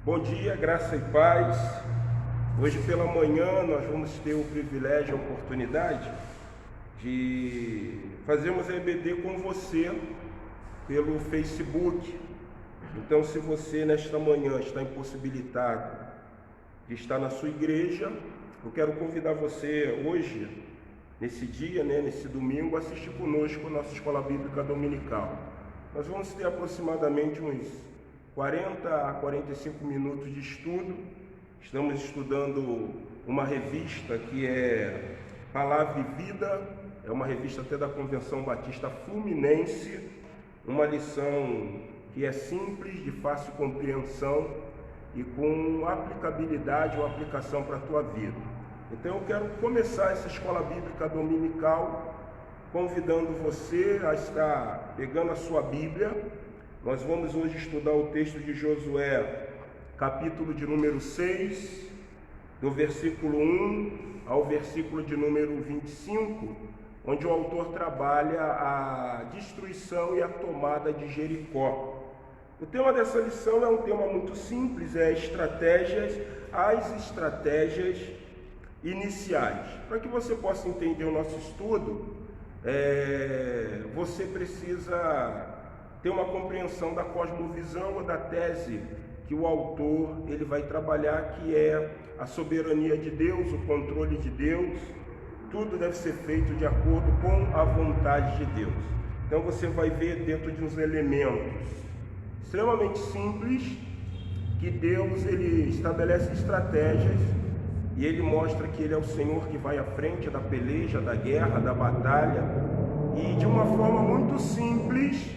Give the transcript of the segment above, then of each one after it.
Bom dia, graça e paz. Hoje pela manhã nós vamos ter o privilégio, a oportunidade de fazermos a EBD com você pelo Facebook. Então, se você nesta manhã está impossibilitado de estar na sua igreja, eu quero convidar você hoje, nesse dia, nesse domingo, a assistir conosco a nossa Escola Bíblica Dominical. Nós vamos ter aproximadamente uns 40 a 45 minutos de estudo. Estamos estudando uma revista que é Palavra e Vida, é uma revista até da Convenção Batista Fluminense, uma lição que é simples, de fácil compreensão e com aplicabilidade ou aplicação para a tua vida. Então eu quero começar essa Escola Bíblica Dominical convidando você a estar pegando a sua Bíblia. Nós vamos hoje estudar o texto de Josué, capítulo de número 6, do versículo 1 ao versículo de número 25, onde o autor trabalha a destruição e a tomada de Jericó. O tema dessa lição é um tema muito simples, as estratégias iniciais. Para que você possa entender o nosso estudo, você precisa ter uma compreensão da cosmovisão ou da tese que o autor ele vai trabalhar, que é a soberania de Deus, o controle de Deus. Tudo deve ser feito de acordo com a vontade de Deus. Então você vai ver dentro de uns elementos extremamente simples que Deus ele estabelece estratégias e ele mostra que ele é o Senhor que vai à frente da peleja, da guerra, da batalha, e de uma forma muito simples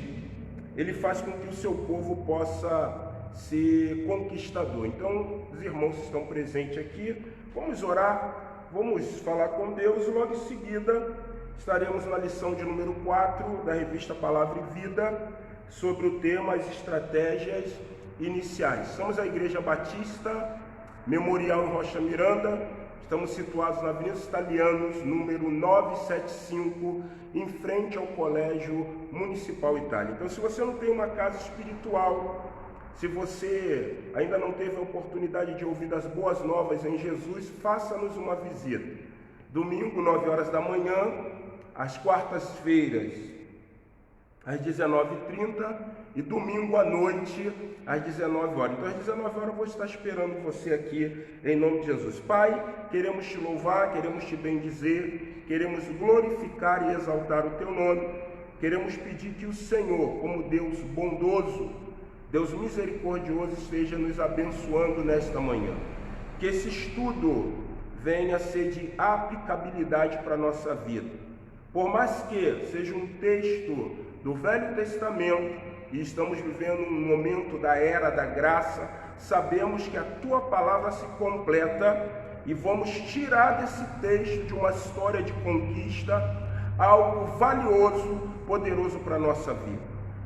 ele faz com que o seu povo possa ser conquistador. Então, os irmãos que estão presentes aqui, vamos orar, vamos falar com Deus e logo em seguida estaremos na lição de número 4 da revista Palavra e Vida, sobre o tema as estratégias iniciais. Somos a Igreja Batista Memorial em Rocha Miranda. Estamos situados na Avenida Italianos, número 975, em frente ao Colégio Municipal Itália. Então, se você não tem uma casa espiritual, se você ainda não teve a oportunidade de ouvir das boas novas em Jesus, faça-nos uma visita. Domingo, 9 horas da manhã, às quartas-feiras, às 19h30, e domingo à noite, às 19 horas. Então, às 19 horas eu vou estar esperando você aqui, em nome de Jesus. Pai, queremos te louvar, queremos te bendizer, queremos glorificar e exaltar o teu nome. Queremos pedir que o Senhor, como Deus bondoso, Deus misericordioso, esteja nos abençoando nesta manhã. Que esse estudo venha a ser de aplicabilidade para a nossa vida. Por mais que seja um texto do Velho Testamento, e estamos vivendo um momento da era da graça, sabemos que a tua palavra se completa e vamos tirar desse texto, de uma história de conquista, algo valioso, poderoso para a nossa vida.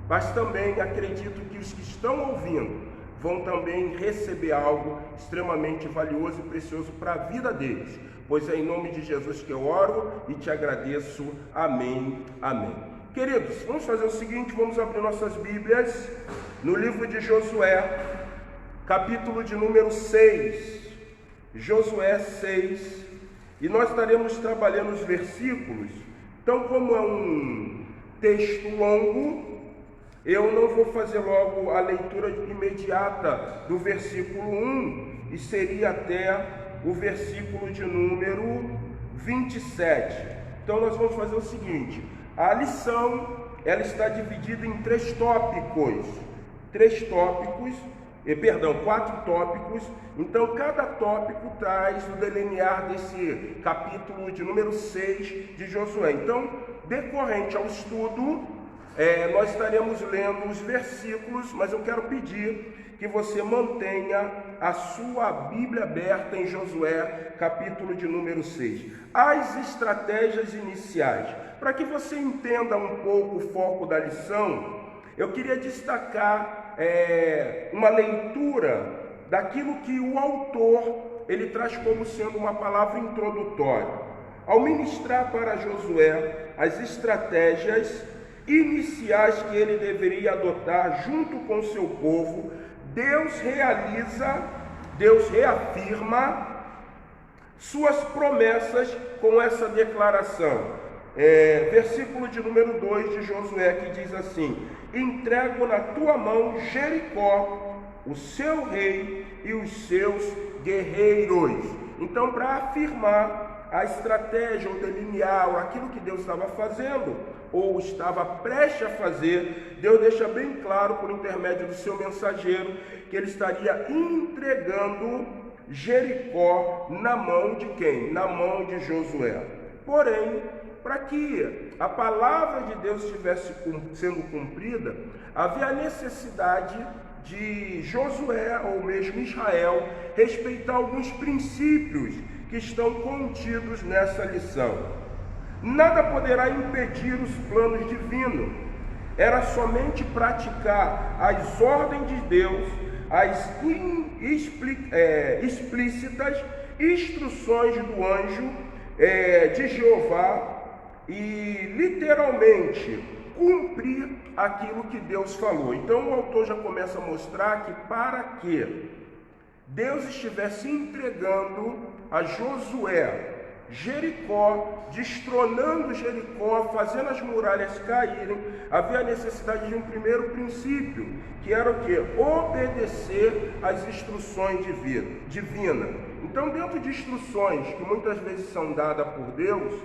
Mas também acredito que os que estão ouvindo vão também receber algo extremamente valioso e precioso para a vida deles, pois é em nome de Jesus que eu oro e te agradeço. Amém, amém. Queridos, vamos fazer o seguinte, vamos abrir nossas Bíblias no livro de Josué, capítulo de número 6, Josué 6, e nós estaremos trabalhando os versículos. Então, como é um texto longo, eu não vou fazer logo a leitura imediata do versículo 1, e seria até o versículo de número 27. Então nós vamos fazer o seguinte, a lição ela está dividida em quatro tópicos. Então cada tópico traz o delinear desse capítulo de número 6 de Josué. Então, decorrente ao estudo, nós estaremos lendo os versículos, mas eu quero pedir que você mantenha a sua Bíblia aberta em Josué, capítulo de número 6. As estratégias iniciais. Para que você entenda um pouco o foco da lição, eu queria destacar uma leitura daquilo que o autor ele traz como sendo uma palavra introdutória. Ao ministrar para Josué as estratégias iniciais que ele deveria adotar junto com seu povo, Deus reafirma suas promessas com essa declaração. Versículo de número 2 de Josué, que diz assim: entrego na tua mão Jericó, o seu rei e os seus guerreiros. Então, para afirmar a estratégia ou delinear aquilo que Deus estava fazendo ou estava prestes a fazer, Deus deixa bem claro por intermédio do seu mensageiro que ele estaria entregando Jericó na mão de quem? Na mão de Josué. Porém, para que a palavra de Deus estivesse sendo cumprida, havia a necessidade de Josué, ou mesmo Israel, respeitar alguns princípios que estão contidos nessa lição. Nada poderá impedir os planos divinos. Era somente praticar as ordens de Deus, as explícitas instruções do anjo de Jeová, e literalmente cumprir aquilo que Deus falou. Então o autor já começa a mostrar que para que Deus estivesse entregando a Josué Jericó, destronando Jericó, fazendo as muralhas caírem, havia a necessidade de um primeiro princípio, que era o quê? Obedecer às instruções divinas. Então, dentro de instruções que muitas vezes são dadas por Deus,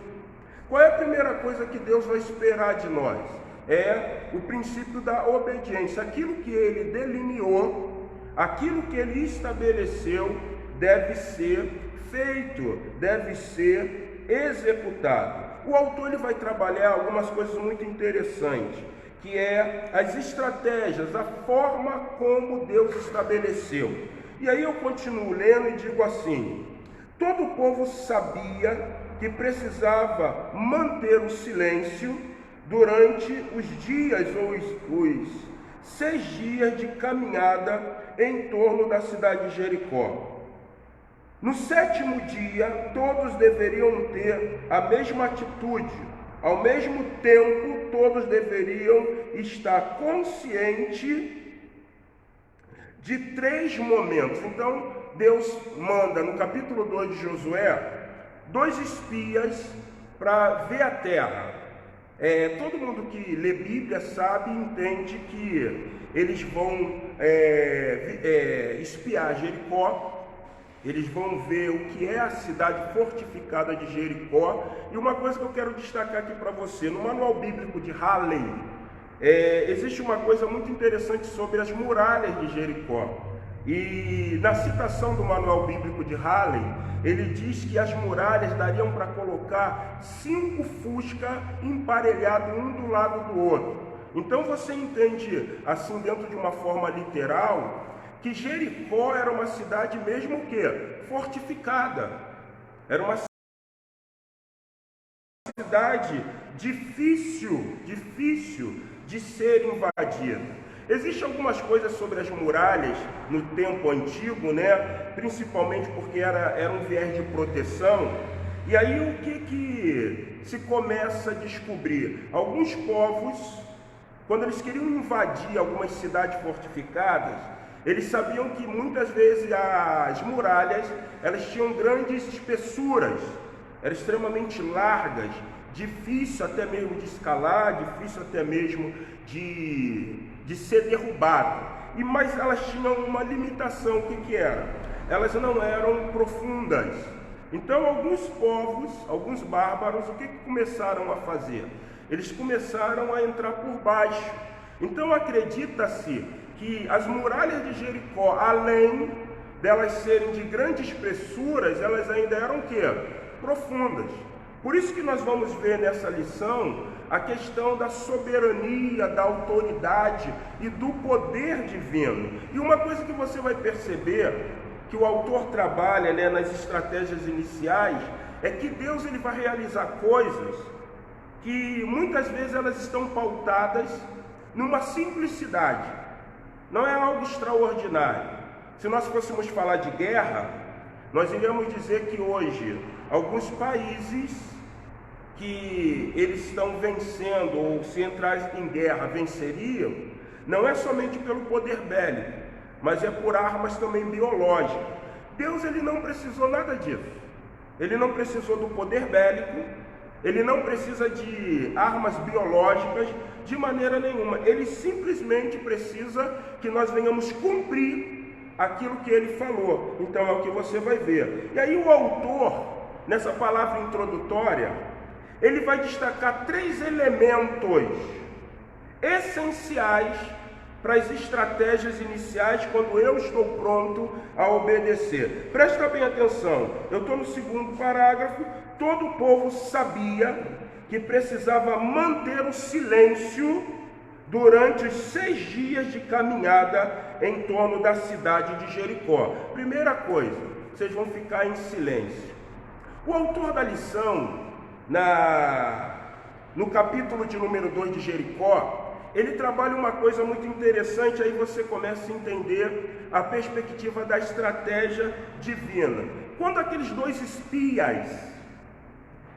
qual é a primeira coisa que Deus vai esperar de nós? É o princípio da obediência. Aquilo que Ele delineou, aquilo que Ele estabeleceu, deve ser feito, deve ser executado. O autor ele vai trabalhar algumas coisas muito interessantes, que é as estratégias, a forma como Deus estabeleceu. E aí eu continuo lendo e digo assim: todo o povo sabia que precisava manter o silêncio durante os dias ou os 6 dias de caminhada em torno da cidade de Jericó. No 7º dia, todos deveriam ter a mesma atitude. Ao mesmo tempo, todos deveriam estar conscientes de 3 momentos. Então, Deus manda, no capítulo 2 de Josué, 2 espias para ver a terra. Todo mundo que lê Bíblia sabe e entende que eles vão espiar Jericó. Eles vão ver o que é a cidade fortificada de Jericó. E uma coisa que eu quero destacar aqui para você: no manual bíblico de Halley, existe uma coisa muito interessante sobre as muralhas de Jericó. E na citação do manual bíblico de Halley, ele diz que as muralhas dariam para colocar 5 fusca emparelhados um do lado do outro. Então você entende, assim, dentro de uma forma literal, que Jericó era uma cidade mesmo que fortificada. Era uma cidade difícil de ser invadida. Existem algumas coisas sobre as muralhas no tempo antigo, né? Principalmente porque era um viés de proteção. E aí o que se começa a descobrir? Alguns povos, quando eles queriam invadir algumas cidades fortificadas, eles sabiam que muitas vezes as muralhas, elas tinham grandes espessuras, eram extremamente largas, difícil até mesmo de escalar, difícil até mesmo de ser derrubado. Mas elas tinham uma limitação. O que era? Elas não eram profundas. Então alguns povos, alguns bárbaros, o que começaram a fazer? Eles começaram a entrar por baixo. Então acredita-se que as muralhas de Jericó, além delas serem de grandes espessuras, elas ainda eram o quê? Profundas. Por isso que nós vamos ver nessa lição a questão da soberania, da autoridade e do poder divino. E uma coisa que você vai perceber, que o autor trabalha, né, nas estratégias iniciais, é que Deus ele vai realizar coisas que muitas vezes elas estão pautadas numa simplicidade. Não é algo extraordinário. Se nós fôssemos falar de guerra, nós iríamos dizer que hoje alguns países que eles estão vencendo, ou se entrar em guerra venceriam, não é somente pelo poder bélico, mas é por armas também biológicas. Deus ele não precisou nada disso. Ele não precisou do poder bélico, ele não precisa de armas biológicas de maneira nenhuma. Ele simplesmente precisa que nós venhamos cumprir aquilo que ele falou. Então é o que você vai ver. E aí o autor, nessa palavra introdutória, ele vai destacar 3 elementos essenciais para as estratégias iniciais quando eu estou pronto a obedecer. Presta bem atenção, eu estou no segundo parágrafo. Todo o povo sabia que precisava manter o silêncio durante os 6 dias de caminhada em torno da cidade de Jericó. Primeira coisa, vocês vão ficar em silêncio. O autor da lição, no capítulo de número 2 de Jericó, ele trabalha uma coisa muito interessante, aí você começa a entender a perspectiva da estratégia divina. Quando aqueles 2 espias,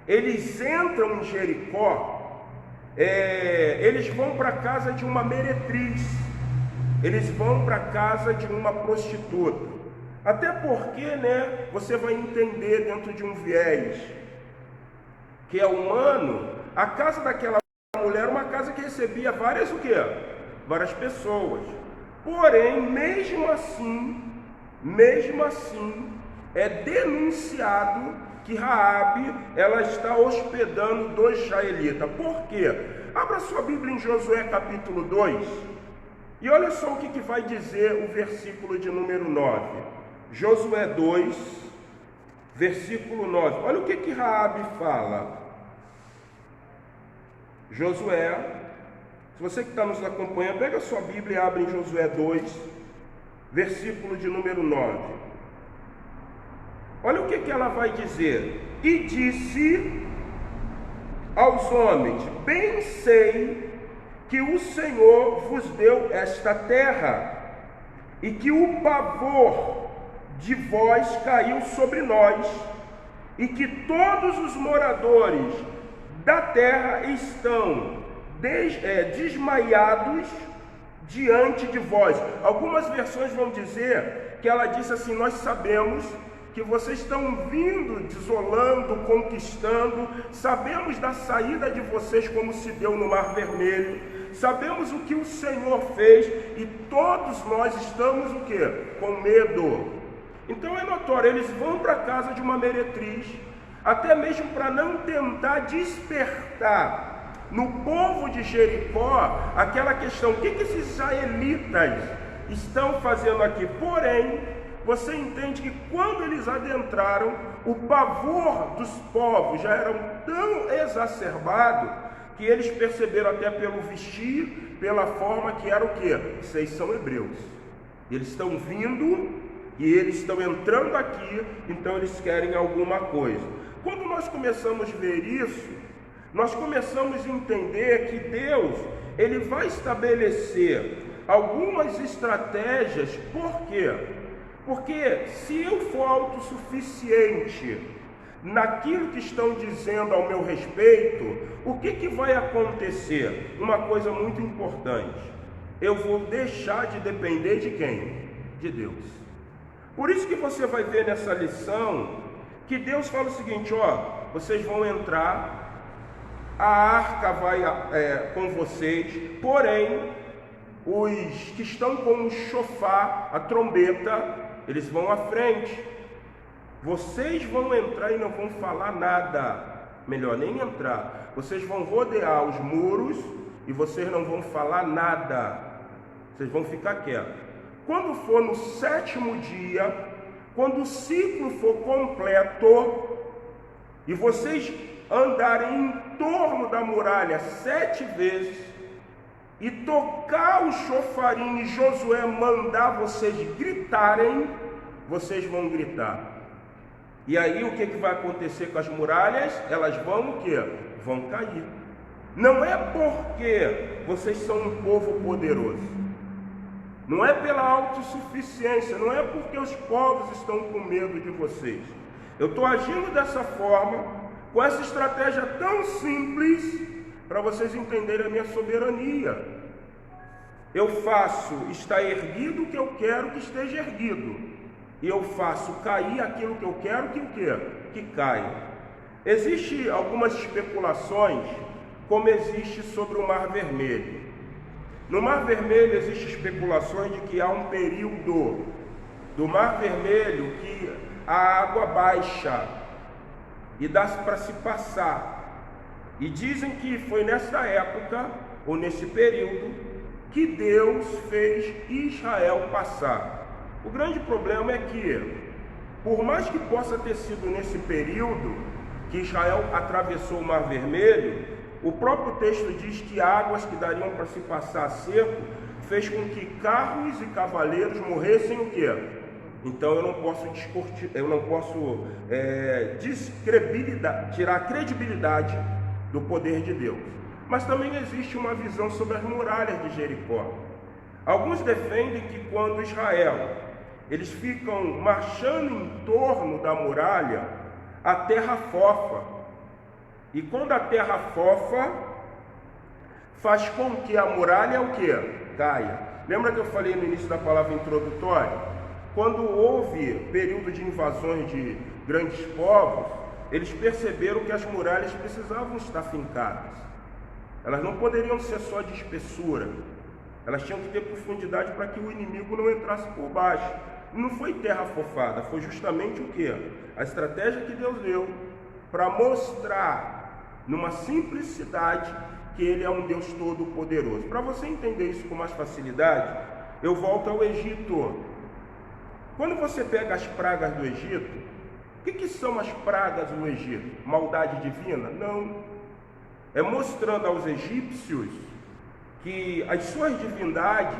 eles entram em Jericó, eles vão para a casa de uma meretriz, eles vão para a casa de uma prostituta. Até porque, você vai entender dentro de um viés que é humano, a casa daquela mulher era uma casa que recebia várias pessoas. Porém, mesmo assim, é denunciado que Raabe, ela está hospedando 2 israelitas. Por quê? Abra sua Bíblia em Josué capítulo 2 e olha só o que vai dizer o versículo de número 9. Josué 2, versículo 9. Olha o que Raabe fala. Josué, se você que está nos acompanhando, pega a sua Bíblia e abre em Josué 2, versículo de número 9. Olha o que ela vai dizer. E disse aos homens: bem sei que o Senhor vos deu esta terra, e que o pavor de vós caiu sobre nós, e que todos os moradores da terra estão desmaiados diante de vós. Algumas versões vão dizer que ela disse assim: nós sabemos que vocês estão vindo, desolando, conquistando, sabemos da saída de vocês como se deu no Mar Vermelho, sabemos o que o Senhor fez e todos nós estamos o quê? Com medo. Então é notório, eles vão para a casa de uma meretriz, até mesmo para não tentar despertar no povo de Jericó aquela questão: o que esses israelitas estão fazendo aqui? Porém, você entende que quando eles adentraram, o pavor dos povos já era tão exacerbado que eles perceberam até pelo vestir, pela forma, que era o quê? Vocês são hebreus, eles estão vindo e eles estão entrando aqui, então eles querem alguma coisa. Quando nós começamos a ver isso, nós começamos a entender que Deus, ele vai estabelecer algumas estratégias. Por quê? Porque se eu for autossuficiente naquilo que estão dizendo ao meu respeito, o que vai acontecer? Uma coisa muito importante: eu vou deixar de depender de quem? De Deus. Por isso que você vai ver nessa lição que Deus fala o seguinte: vocês vão entrar, a arca vai com vocês, porém os que estão com o chofar, a trombeta, eles vão à frente. Vocês vão entrar e não vão falar nada. Melhor nem entrar. Vocês vão rodear os muros e vocês não vão falar nada. Vocês vão ficar quietos. Quando for no 7º dia, quando o ciclo for completo e vocês andarem em torno da muralha 7 vezes e tocar o chofarinho e Josué mandar vocês gritarem, vocês vão gritar. E aí o que vai acontecer com as muralhas? Elas vão o quê? Vão cair. Não é porque vocês são um povo poderoso, não é pela autossuficiência, não é porque os povos estão com medo de vocês. Eu estou agindo dessa forma, com essa estratégia tão simples, para vocês entenderem a minha soberania. Eu faço estar erguido o que eu quero que esteja erguido, e eu faço cair aquilo que eu quero que o quê? Que caia. Existem algumas especulações, como existe sobre o Mar Vermelho. No Mar Vermelho existem especulações de que há um período do Mar Vermelho que a água baixa e dá para se passar. E dizem que foi nessa época, ou nesse período, que Deus fez Israel passar. O grande problema é que, por mais que possa ter sido nesse período que Israel atravessou o Mar Vermelho, o próprio texto diz que águas que dariam para se passar a seco fez com que carros e cavaleiros morressem o quê? Então eu não posso tirar a credibilidade do poder de Deus. Mas também existe uma visão sobre as muralhas de Jericó. Alguns defendem que quando Israel eles ficam marchando em torno da muralha, a terra fofa. E quando a terra fofa, faz com que a muralha o quê? Caia. Lembra que eu falei no início da palavra introdutória? Quando houve período de invasões de grandes povos, eles perceberam que as muralhas precisavam estar fincadas. Elas não poderiam ser só de espessura. Elas tinham que ter profundidade para que o inimigo não entrasse por baixo. Não foi terra fofada, foi justamente o quê? A estratégia que Deus deu para mostrar, numa simplicidade, que Ele é um Deus todo-poderoso. Para você entender isso com mais facilidade, eu volto ao Egito. Quando você pega as pragas do Egito, o que são as pragas do Egito? Maldade divina? Não. É mostrando aos egípcios que as suas divindades,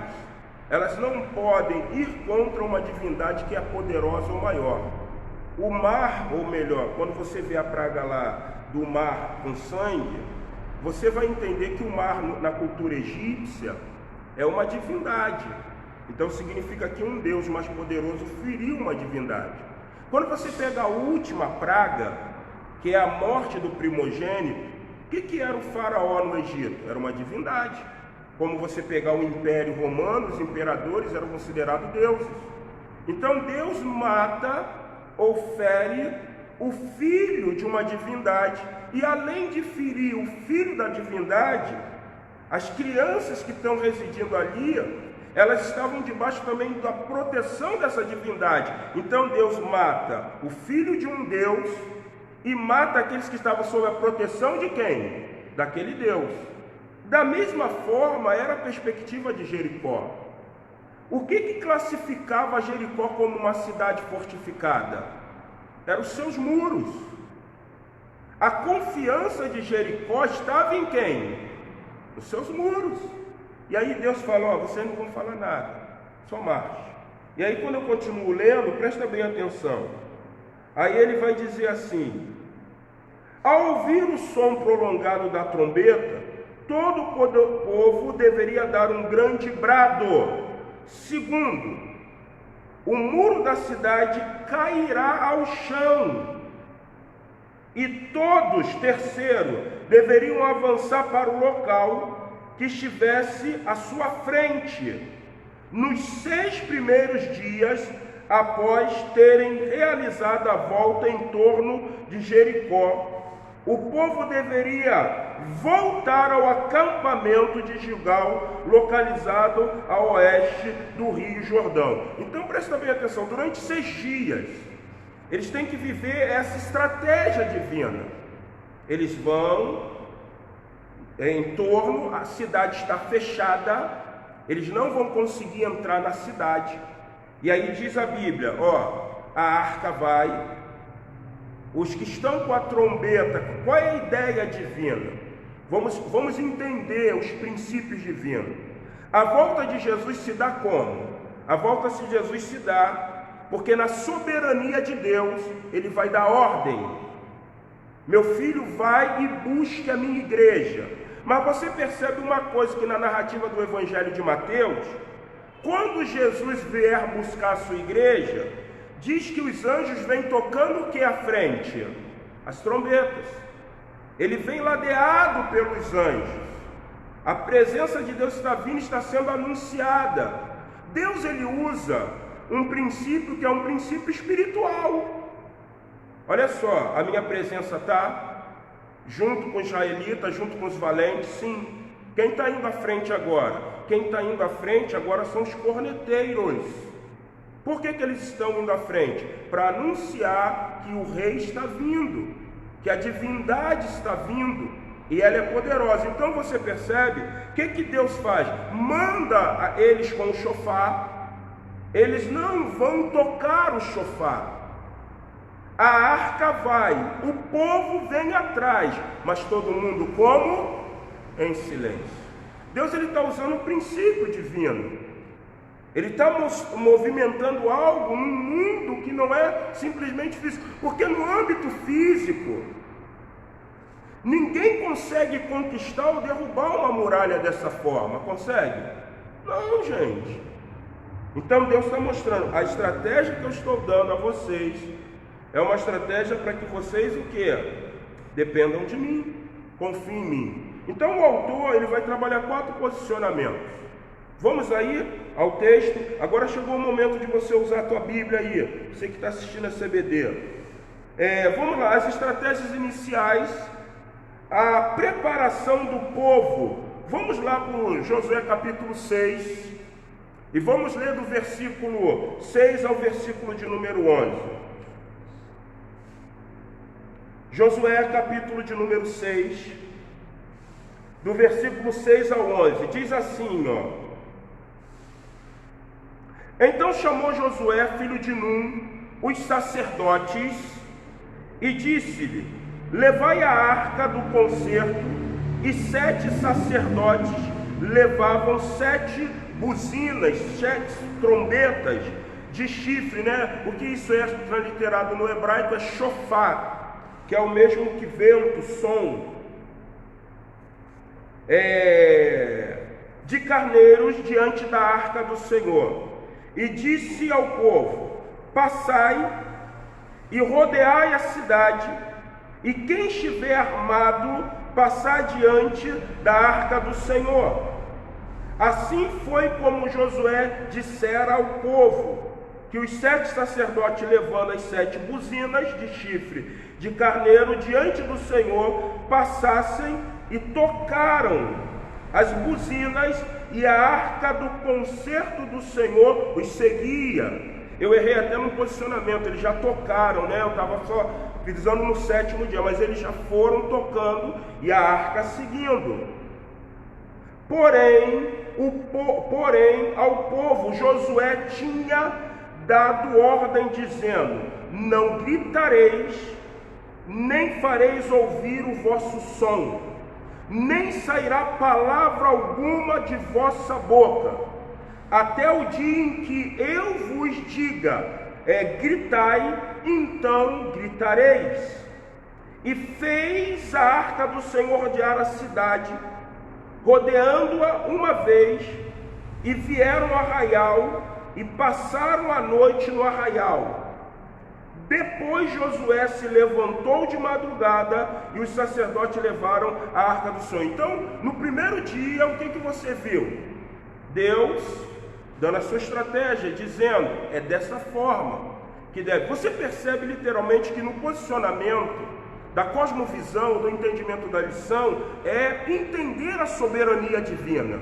elas não podem ir contra uma divindade que é poderosa ou maior. O mar, ou melhor, quando você vê a praga lá do mar com sangue, você vai entender que o mar na cultura egípcia é uma divindade. Então significa que um Deus mais poderoso feriu uma divindade. Quando você pega a última praga, que é a morte do primogênito, o que era o faraó no Egito? Era uma divindade. Como você pegar o Império Romano, os imperadores eram considerados deuses. Então Deus mata ou fere o filho de uma divindade. E além de ferir o filho da divindade, as crianças que estão residindo ali, elas estavam debaixo também da proteção dessa divindade. Então Deus mata o filho de um Deus e mata aqueles que estavam sob a proteção de quem? Daquele Deus. Da mesma forma era a perspectiva de Jericó. O que classificava Jericó como uma cidade fortificada? Eram os seus muros. A confiança de Jericó estava em quem? Nos seus muros. E aí Deus falou, vocês não vão falar nada, só marche. E aí quando eu continuo lendo, presta bem atenção. Aí ele vai dizer assim: ao ouvir o som prolongado da trombeta, todo o povo deveria dar um grande brado. Segundo, o muro da cidade cairá ao chão. E todos, terceiro, deveriam avançar para o local que estivesse à sua frente, nos 6 primeiros dias após terem realizado a volta em torno de Jericó. O povo deveria voltar ao acampamento de Gilgal, localizado a oeste do Rio Jordão. Então presta bem atenção, durante 6 dias, eles têm que viver essa estratégia divina. Eles vão em torno, a cidade está fechada, eles não vão conseguir entrar na cidade. E aí diz a Bíblia, a arca vai, os que estão com a trombeta, qual é a ideia divina? Vamos entender os princípios divinos. A volta de Jesus se dá como? A volta de Jesus se dá porque na soberania de Deus, Ele vai dar ordem. Meu filho, vai e busque a minha igreja. Mas você percebe uma coisa, que na narrativa do Evangelho de Mateus, quando Jesus vier buscar a sua igreja, diz que os anjos vêm tocando o que à frente? As trombetas. Ele vem ladeado pelos anjos. A presença de Deus está vindo, está sendo anunciada. Deus, ele usa um princípio que é um princípio espiritual. Olha só, a minha presença está junto com os israelitas, junto com os valentes, sim. Quem está indo à frente agora? Quem está indo à frente agora são os corneteiros. Por que eles estão indo à frente? Para anunciar que o rei está vindo, que a divindade está vindo, e ela é poderosa. Então você percebe, o que Deus faz? Manda eles com o chofar. Eles não vão tocar o chofar. A arca vai, o povo vem atrás, mas todo mundo como? Em silêncio. Deus, ele está usando um princípio divino. Ele está movimentando algo num mundo que não é simplesmente físico. Porque no âmbito físico, ninguém consegue conquistar ou derrubar uma muralha dessa forma. Consegue? Não, gente. Então Deus está mostrando, a estratégia que eu estou dando a vocês é uma estratégia para que vocês o quê? Dependam de mim, confiem em mim. Então o autor, ele vai trabalhar 4 posicionamentos. Vamos aí ao texto. Agora chegou o momento de você usar a tua Bíblia aí, você que está assistindo a CBD. Vamos lá, as estratégias iniciais, a preparação do povo. Vamos lá para o Josué capítulo 6 e vamos ler do versículo 6 ao versículo de número 11. Josué capítulo de número 6, do versículo 6 ao 11, diz assim, ó: Então chamou Josué, filho de Num, os sacerdotes, e disse-lhe: Levai a arca do concerto. E 7 sacerdotes levavam 7 buzinas, 7 trombetas de chifre, né? O que isso é transliterado no hebraico é shofar, que é o mesmo que vento, som. De carneiros diante da arca do Senhor. E disse ao povo: Passai e rodeai a cidade, e quem estiver armado, passar diante da arca do Senhor. Assim foi como Josué dissera ao povo, que os 7 sacerdotes, levando as 7 buzinas de chifre de carneiro diante do Senhor, passassem e tocaram as buzinas, e a arca do concerto do Senhor os seguia. Eu errei até no posicionamento, eles já tocaram, né? Eu estava só pisando no 7º dia, mas eles já foram tocando e a arca seguindo. Porém, ao povo Josué tinha dado ordem dizendo: Não gritareis, nem fareis ouvir o vosso som, nem sairá palavra alguma de vossa boca, até o dia em que eu vos diga: gritai, então gritareis. E fez a arca do Senhor rodear a cidade, rodeando-a uma vez, e vieram ao arraial, e passaram a noite no arraial. Depois Josué se levantou de madrugada, e os sacerdotes levaram a arca do Senhor. Então, no primeiro dia, o que você viu? Deus dando a sua estratégia, dizendo: é dessa forma que deve. Você percebe literalmente que no posicionamento da cosmovisão, do entendimento da lição, é entender a soberania divina.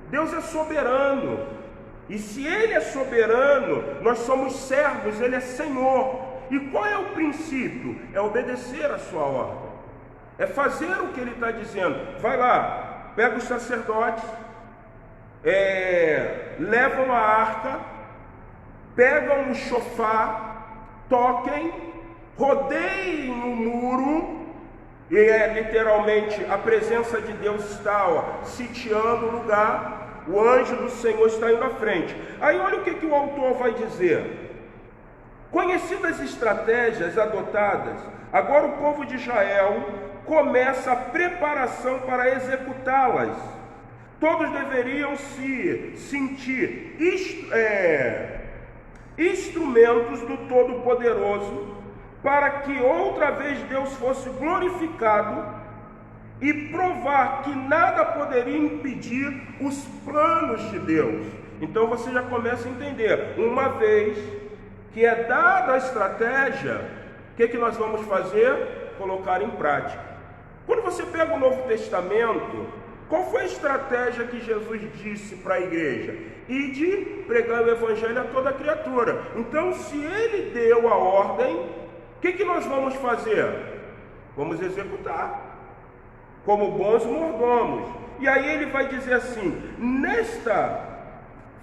Deus é soberano. E se Ele é soberano, nós somos servos, Ele é Senhor. E qual é o princípio? É obedecer a sua ordem. É fazer o que Ele está dizendo. Vai lá, pega os sacerdotes, levam a arca, pegam o chofar, toquem, rodeiem o muro, e literalmente a presença de Deus está sitiando o lugar. O anjo do Senhor está indo à frente. Aí olha o que o autor vai dizer. Conhecidas as estratégias adotadas, agora o povo de Israel começa a preparação para executá-las. Todos deveriam se sentir instrumentos do Todo-Poderoso, para que outra vez Deus fosse glorificado e provar que nada poderia impedir os planos de Deus. Então você já começa a entender, uma vez que é dada a estratégia, o que nós vamos fazer? Colocar em prática. Quando você pega o Novo Testamento, qual foi a estratégia que Jesus disse para a igreja? Ide pregar o evangelho a toda criatura. Então, se ele deu a ordem, o que nós vamos fazer? Vamos executar, como bons mordomos. E aí ele vai dizer assim, nesta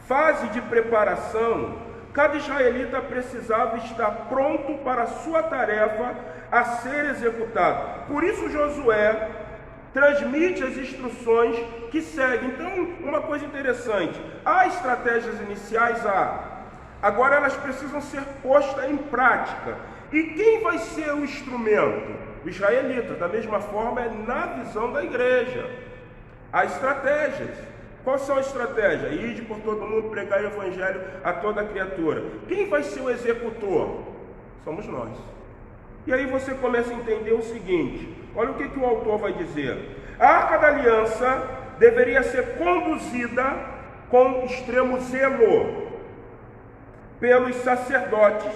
fase de preparação, cada israelita precisava estar pronto para a sua tarefa a ser executado. Por isso Josué transmite as instruções que seguem. Então, uma coisa interessante, há estratégias iniciais, agora elas precisam ser postas em prática. E quem vai ser o instrumento? O israelita. Da mesma forma, é na visão da igreja. Há estratégias. Quais são as estratégias? Ide por todo mundo, pregar o evangelho a toda criatura. Quem vai ser o executor? Somos nós. E aí você começa a entender o seguinte, olha o que o autor vai dizer. A Arca da Aliança deveria ser conduzida com extremo zelo pelos sacerdotes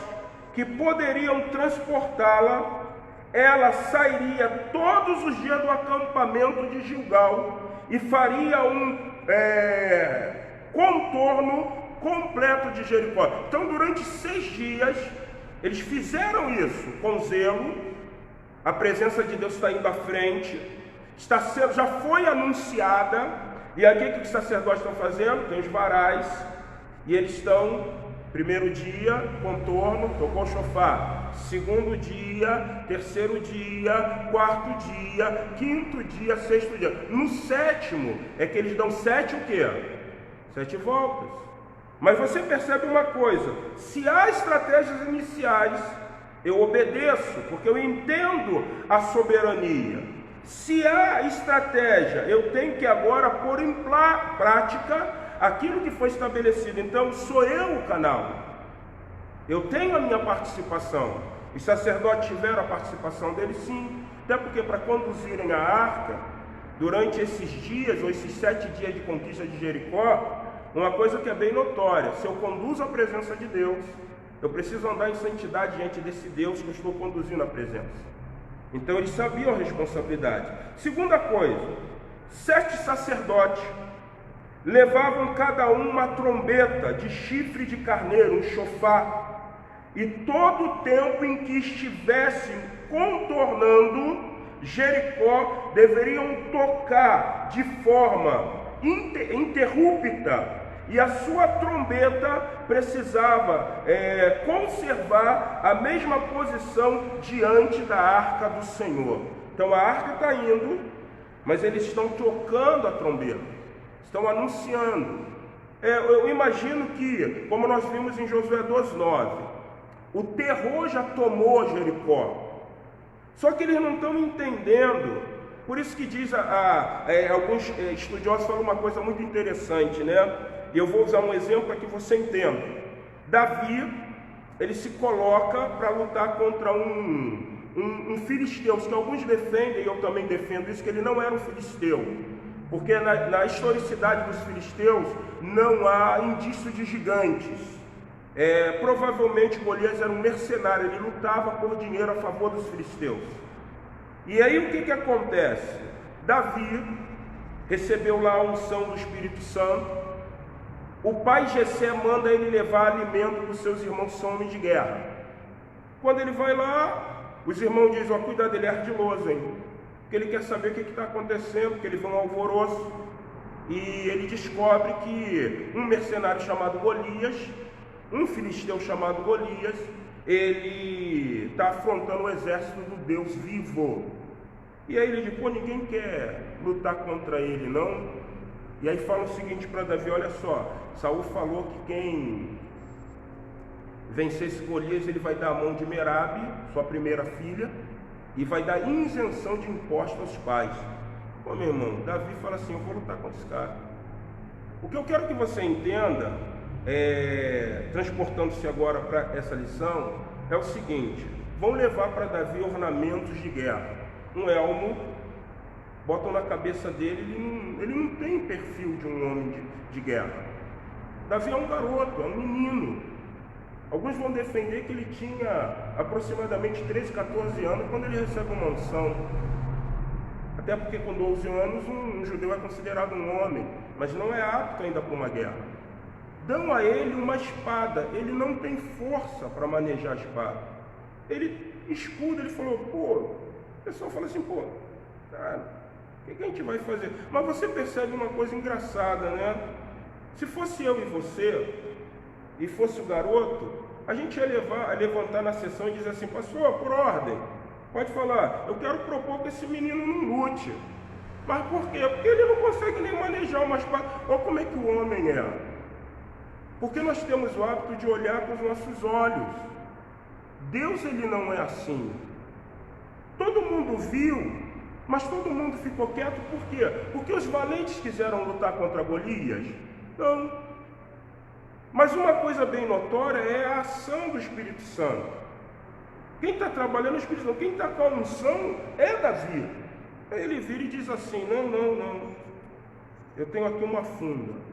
que poderiam transportá-la. Ela sairia todos os dias do acampamento de Gilgal e faria um contorno completo de Jericó. Então, durante 6 dias, eles fizeram isso com zelo. A presença de Deus está indo à frente, já foi anunciada. E aí o que os sacerdotes estão fazendo? Tem os varais, e eles estão, primeiro dia, contorno, tocou o shofar. Segundo dia, terceiro dia, quarto dia, quinto dia, sexto dia. No 7º é que eles dão 7 o quê? 7 voltas. Mas você percebe uma coisa, se há estratégias iniciais, eu obedeço, porque eu entendo a soberania. Se há estratégia, eu tenho que agora pôr em prática aquilo que foi estabelecido. Então, sou eu o canal. Eu tenho a minha participação. Os sacerdotes tiveram a participação deles, sim. Até porque para conduzirem a arca, durante esses dias, ou esses 7 dias de conquista de Jericó, uma coisa que é bem notória, se eu conduzo a presença de Deus, eu preciso andar em santidade diante desse Deus que eu estou conduzindo a presença. Então eles sabiam a responsabilidade. Segunda coisa, 7 sacerdotes levavam cada um uma trombeta de chifre de carneiro, um shofar, e todo o tempo em que estivessem contornando Jericó, deveriam tocar de forma ininterrupta, e a sua trombeta precisava conservar a mesma posição diante da arca do Senhor. Então a arca está indo, mas eles estão tocando a trombeta, estão anunciando. Eu imagino que, como nós vimos em Josué 2:9, o terror já tomou Jericó, só que eles não estão entendendo. Por isso que diz, alguns estudiosos falam uma coisa muito interessante, né? E eu vou usar um exemplo para que você entenda. Davi, ele se coloca para lutar contra um filisteu, que alguns defendem, e eu também defendo isso, que ele não era um filisteu, porque na historicidade dos filisteus não há indício de gigantes. Provavelmente Golias era um mercenário, ele lutava por dinheiro a favor dos filisteus. E aí o que acontece? Davi recebeu lá a unção do Espírito Santo. O pai Jessé manda ele levar alimento para os seus irmãos que são homens de guerra. Quando ele vai lá, os irmãos dizem: cuidado, ele é ardiloso, hein? Porque ele quer saber o que está acontecendo, porque ele vê um alvoroço. E ele descobre que um mercenário chamado Golias, um filisteu chamado Golias, ele está afrontando o exército do Deus vivo. E aí ele diz: ninguém quer lutar contra ele, não? E aí fala o seguinte para Davi: olha só, Saul falou que quem vencesse Golias, ele vai dar a mão de Merabe, sua primeira filha, e vai dar isenção de impostos aos pais. Meu irmão, Davi fala assim: eu vou lutar contra esse cara. O que eu quero que você entenda, transportando-se agora para essa lição, é o seguinte: vão levar para Davi ornamentos de guerra, um elmo, botam na cabeça dele, ele não tem perfil de um homem de guerra. Davi é um garoto, é um menino. Alguns vão defender que ele tinha aproximadamente 13, 14 anos quando ele recebe uma unção. Até porque com 12 anos um judeu é considerado um homem, mas não é apto ainda para uma guerra. Dão a ele uma espada, ele não tem força para manejar a espada. Ele escuda, ele falou, o pessoal fala assim, cara, o que a gente vai fazer? Mas você percebe uma coisa engraçada, né? Se fosse eu e você, e fosse o garoto, a gente ia levantar na sessão e dizer assim, pastor, por ordem, pode falar, eu quero propor que esse menino não lute. Mas por quê? Porque ele não consegue nem manejar uma espada. Olha como é que o homem é. Porque nós temos o hábito de olhar com os nossos olhos. Deus, ele não é assim. Todo mundo viu, mas todo mundo ficou quieto. Por quê? Porque os valentes quiseram lutar contra Golias? Não. Mas uma coisa bem notória é a ação do Espírito Santo. Quem está trabalhando é o Espírito Santo. Quem está com a unção é Davi. Aí ele vira e diz assim, não. Eu tenho aqui uma funda.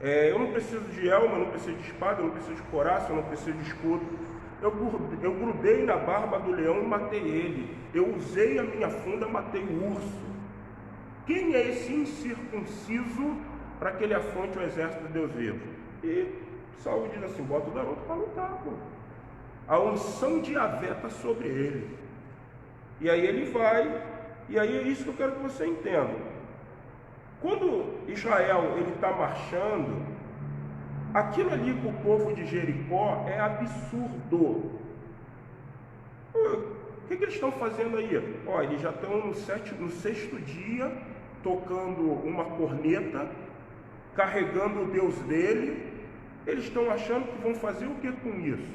Eu não preciso de elma, eu não preciso de espada, eu não preciso de couraça, eu não preciso de escudo. Eu grudei na barba do leão e matei ele. Eu usei a minha funda e matei o urso. Quem é esse incircunciso para que ele afronte o exército de Deus vivo? E Saul diz assim, bota o garoto para lutar, A unção de Yahvé está sobre ele. E aí ele vai, e aí é isso que eu quero que você entenda. Quando Israel está marchando, aquilo ali com o povo de Jericó é absurdo. O que eles estão fazendo aí? Eles já estão no sexto dia, tocando uma corneta, carregando o Deus dele. Eles estão achando que vão fazer o que com isso?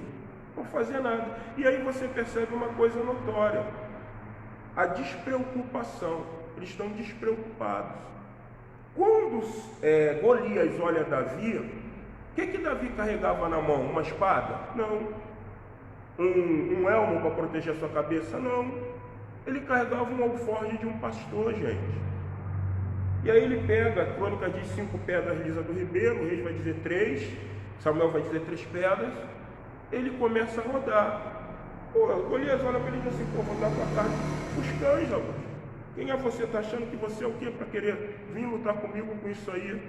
Não vão fazer nada. E aí você percebe uma coisa notória. A despreocupação. Eles estão despreocupados. Quando Golias olha Davi, o que Davi carregava na mão? Uma espada? Não. Um elmo para proteger a sua cabeça? Não. Ele carregava um alforje de um pastor, gente. E aí ele pega, a crônica diz 5 pedras lisas do ribeiro, o rei vai dizer 3, Samuel vai dizer 3 pedras. Ele começa a rodar. Golias olha para ele e diz assim, vou dar para cá os cães, rapaz. Quem é você? Está achando que você é o quê para querer vir lutar comigo com isso aí?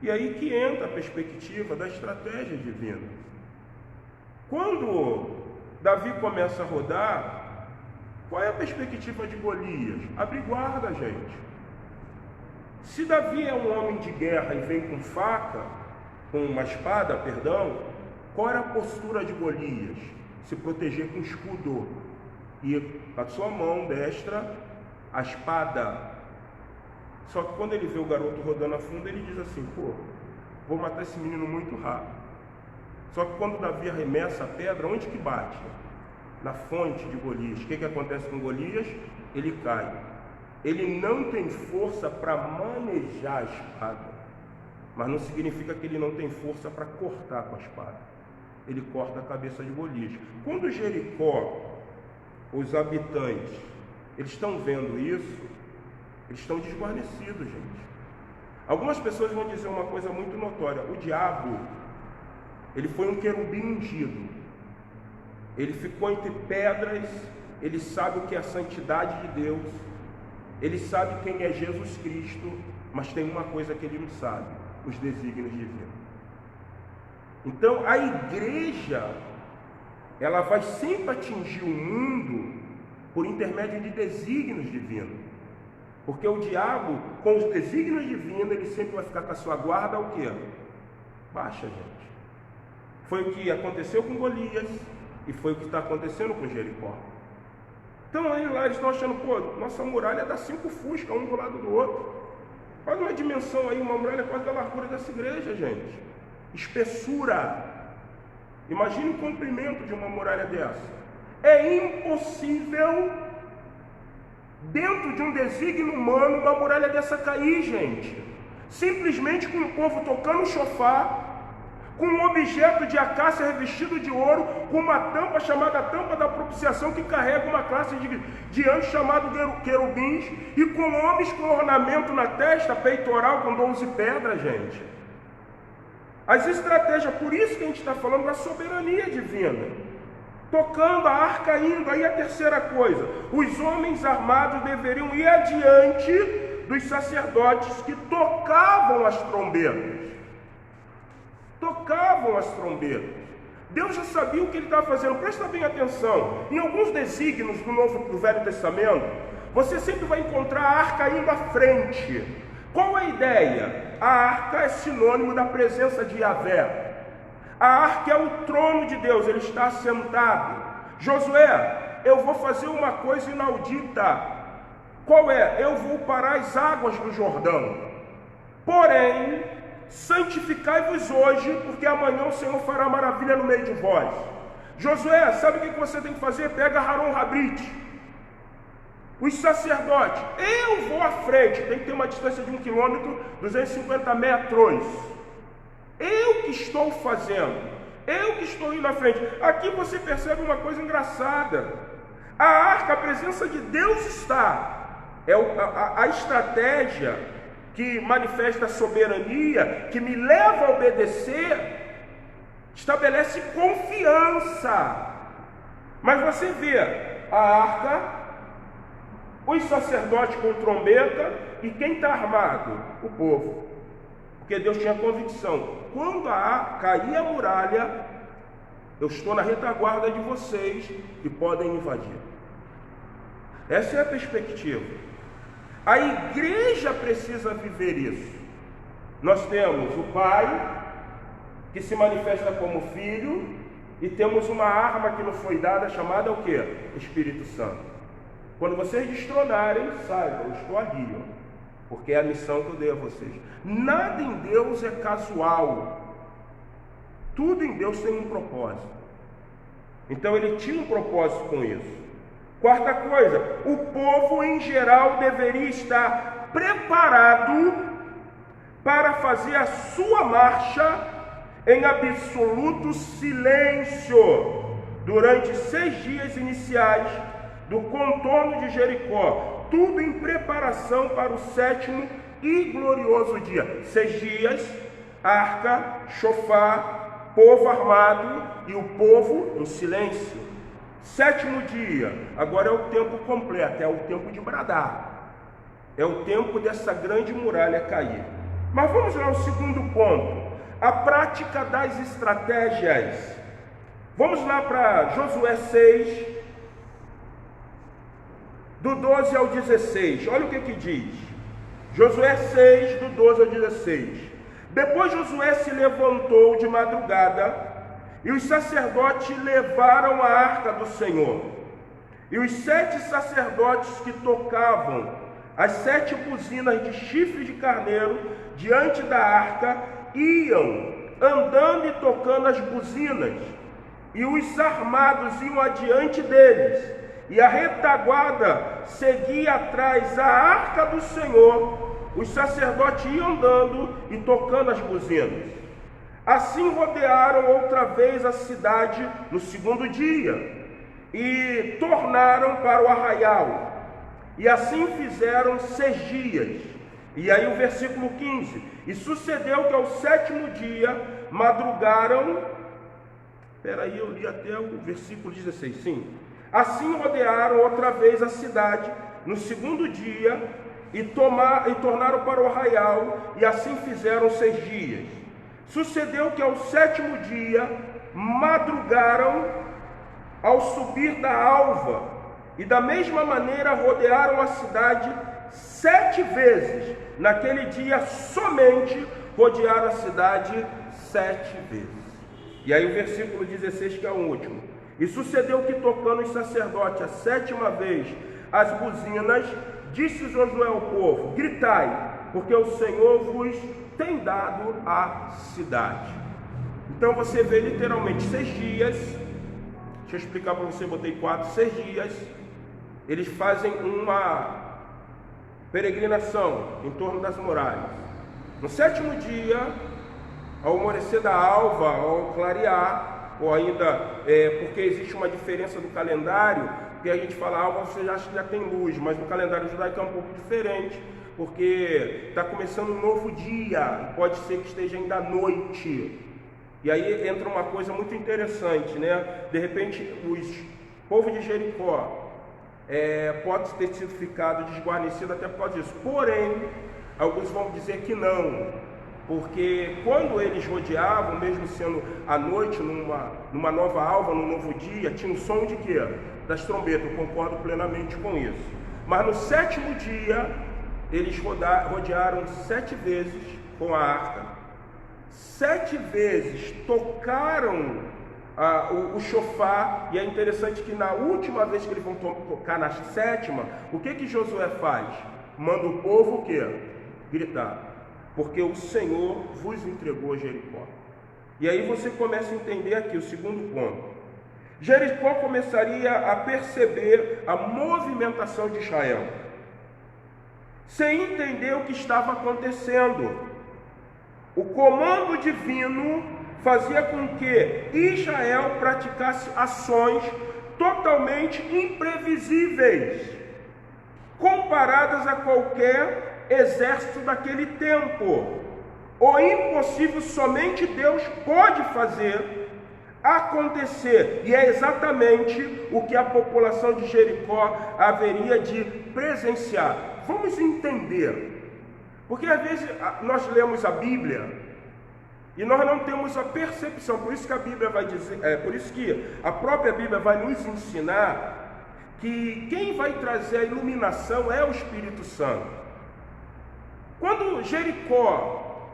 E aí que entra a perspectiva da estratégia divina. Quando Davi começa a rodar, qual é a perspectiva de Golias? Abre guarda, gente. Se Davi é um homem de guerra e vem com faca, com uma espada, qual era a postura de Golias? Se proteger com escudo. E com a sua mão destra, a espada. Só que quando ele vê o garoto rodando a funda, ele diz assim, vou matar esse menino muito rápido. Só que quando Davi arremessa a pedra, onde que bate? Na fonte de Golias. O que acontece com Golias? Ele cai. Ele não tem força para manejar a espada, mas não significa que ele não tem força para cortar com a espada. Ele corta a cabeça de Golias. Quando Jericó, os habitantes, eles estão vendo isso, eles estão desguarnecidos, gente. Algumas pessoas vão dizer uma coisa muito notória. O diabo, ele foi um querubim ungido. Ele ficou entre pedras, ele sabe o que é a santidade de Deus, ele sabe quem é Jesus Cristo, mas tem uma coisa que ele não sabe, os desígnios divinos. Então a igreja, ela vai sempre atingir o mundo por intermédio de desígnios divinos. Porque o diabo, com os desígnios divinos, ele sempre vai ficar com a sua guarda o quê? Baixa, gente. Foi o que aconteceu com Golias e foi o que está acontecendo com Jericó. Então aí lá eles estão achando, nossa muralha dá 5 fuscas, um do lado do outro. Olha uma dimensão aí, uma muralha quase da largura dessa igreja, gente. Espessura. Imagine o comprimento de uma muralha dessa. É impossível, dentro de um desígnio humano, uma muralha dessa cair, gente. Simplesmente com o povo tocando o chofar, com um objeto de acácia revestido de ouro, com uma tampa chamada tampa da propiciação, que carrega uma classe de anjos chamado querubins, e com homens com ornamento na testa, peitoral com 12 pedras, gente. As estratégias, por isso que a gente está falando da soberania divina, tocando a arca indo. Aí a terceira coisa, os homens armados deveriam ir adiante dos sacerdotes que tocavam as trombetas. Tocavam as trombetas. Deus já sabia o que ele estava fazendo. Presta bem atenção. Em alguns desígnios do Velho Testamento, você sempre vai encontrar a arca indo à frente. Qual a ideia? A arca é sinônimo da presença de Yahvé. A arca é o trono de Deus, ele está assentado. Josué, eu vou fazer uma coisa inaudita. Qual é? Eu vou parar as águas do Jordão. Porém, santificai-vos hoje, porque amanhã o Senhor fará maravilha no meio de vós. Josué, sabe o que você tem que fazer? Pega Haron Rabrit, os sacerdotes. Eu vou à frente, tem que ter uma distância de 1 quilômetro, 250 metros. Eu que estou fazendo, eu que estou indo à frente. Aqui você percebe uma coisa engraçada. A arca, a presença de Deus está. É a estratégia que manifesta a soberania, que me leva a obedecer, estabelece confiança. Mas você vê a arca, os sacerdotes com trombeta, e quem está armado? O povo. Porque Deus tinha convicção, quando cair a muralha, eu estou na retaguarda de vocês que podem invadir. Essa é a perspectiva. A igreja precisa viver isso. Nós temos o Pai, que se manifesta como Filho, e temos uma arma que nos foi dada, chamada o quê? Espírito Santo. Quando vocês destronarem, saibam, eu estou ali, porque é a missão que eu dei a vocês. Nada em Deus é casual. Tudo em Deus tem um propósito. Então ele tinha um propósito com isso. Quarta coisa, o povo em geral deveria estar preparado para fazer a sua marcha em absoluto silêncio durante 6 dias iniciais do contorno de Jericó, tudo em preparação para o 7º e glorioso dia. 6 dias, arca, chofar, povo armado e o povo em silêncio. 7º dia, agora é o tempo completo, é o tempo de bradar, é o tempo dessa grande muralha cair. Mas vamos lá ao segundo ponto, a prática das estratégias. Vamos lá para Josué 6, do 12 ao 16, olha o que diz. Josué 6, do 12 ao 16. Depois Josué se levantou de madrugada, e os sacerdotes levaram a arca do Senhor. E os 7 sacerdotes que tocavam as 7 buzinas de chifre de carneiro diante da arca iam andando e tocando as buzinas, e os armados iam adiante deles, e a retaguarda seguia atrás a arca do Senhor. Os sacerdotes iam andando e tocando as buzinas. Assim rodearam outra vez a cidade no 2º dia, e tornaram para o arraial, e assim fizeram 6 dias. E aí o versículo 15, e sucedeu que ao 7º dia madrugaram, eu li até o versículo 16, sim. Assim rodearam outra vez a cidade no 2º dia, e tornaram para o arraial, e assim fizeram 6 dias. Sucedeu que ao 7º dia madrugaram ao subir da alva, e da mesma maneira rodearam a cidade 7 vezes. Naquele dia somente rodearam a cidade 7 vezes. E aí o versículo 16, que é o último. E sucedeu que, tocando os sacerdotes a 7ª vez as buzinas, disse Josué ao povo: gritai, porque o Senhor vos tem dado a cidade. Então você vê literalmente 6 dias. Deixa eu explicar para você, botei 4, 6 dias. Eles fazem uma peregrinação em torno das muralhas. No 7º dia, ao alvorecer da alva, ao clarear, ou ainda, porque existe uma diferença do calendário, porque a gente fala alva, você já acha que já tem luz, mas no calendário judaico é um pouco diferente, porque está começando um novo dia, pode ser que esteja ainda à noite. E aí entra uma coisa muito interessante, né? De repente, o povo de Jericó pode ter sido ficado desguarnecido até por causa disso. Porém, alguns vão dizer que não, porque quando eles rodeavam, mesmo sendo à noite, numa nova alva, num novo dia, tinha um som de quê? Das trombetas. Eu concordo plenamente com isso. Mas no 7º dia, eles rodearam 7 vezes com a arca, 7 vezes tocaram o chofar, e é interessante que na última vez que eles vão tocar, na 7ª, o que Josué faz? Manda o povo o quê? Gritar, porque o Senhor vos entregou Jericó. E aí você começa a entender aqui o segundo ponto. Jericó começaria a perceber a movimentação de Israel, sem entender o que estava acontecendo. O comando divino fazia com que Israel praticasse ações totalmente imprevisíveis, comparadas a qualquer exército daquele tempo. O impossível somente Deus pode fazer acontecer, e é exatamente o que a população de Jericó haveria de presenciar. Vamos entender, porque às vezes nós lemos a Bíblia e nós não temos a percepção. Por isso que a Bíblia vai dizer, por isso que a própria Bíblia vai nos ensinar que quem vai trazer a iluminação é o Espírito Santo. Quando Jericó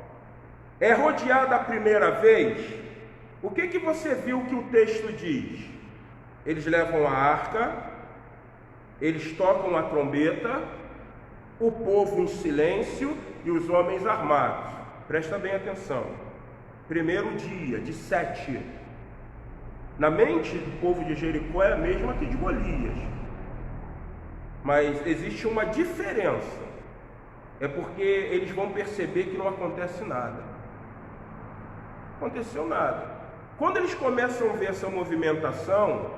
é rodeada a primeira vez, o que você viu que o texto diz? Eles levam a arca, eles tocam a trombeta, o povo em silêncio e os homens armados. Presta bem atenção. Primeiro dia de 7. Na mente do povo de Jericó é a mesma que de Golias, mas existe uma diferença. É porque eles vão perceber que não acontece nada. Não aconteceu nada. Quando eles começam a ver essa movimentação,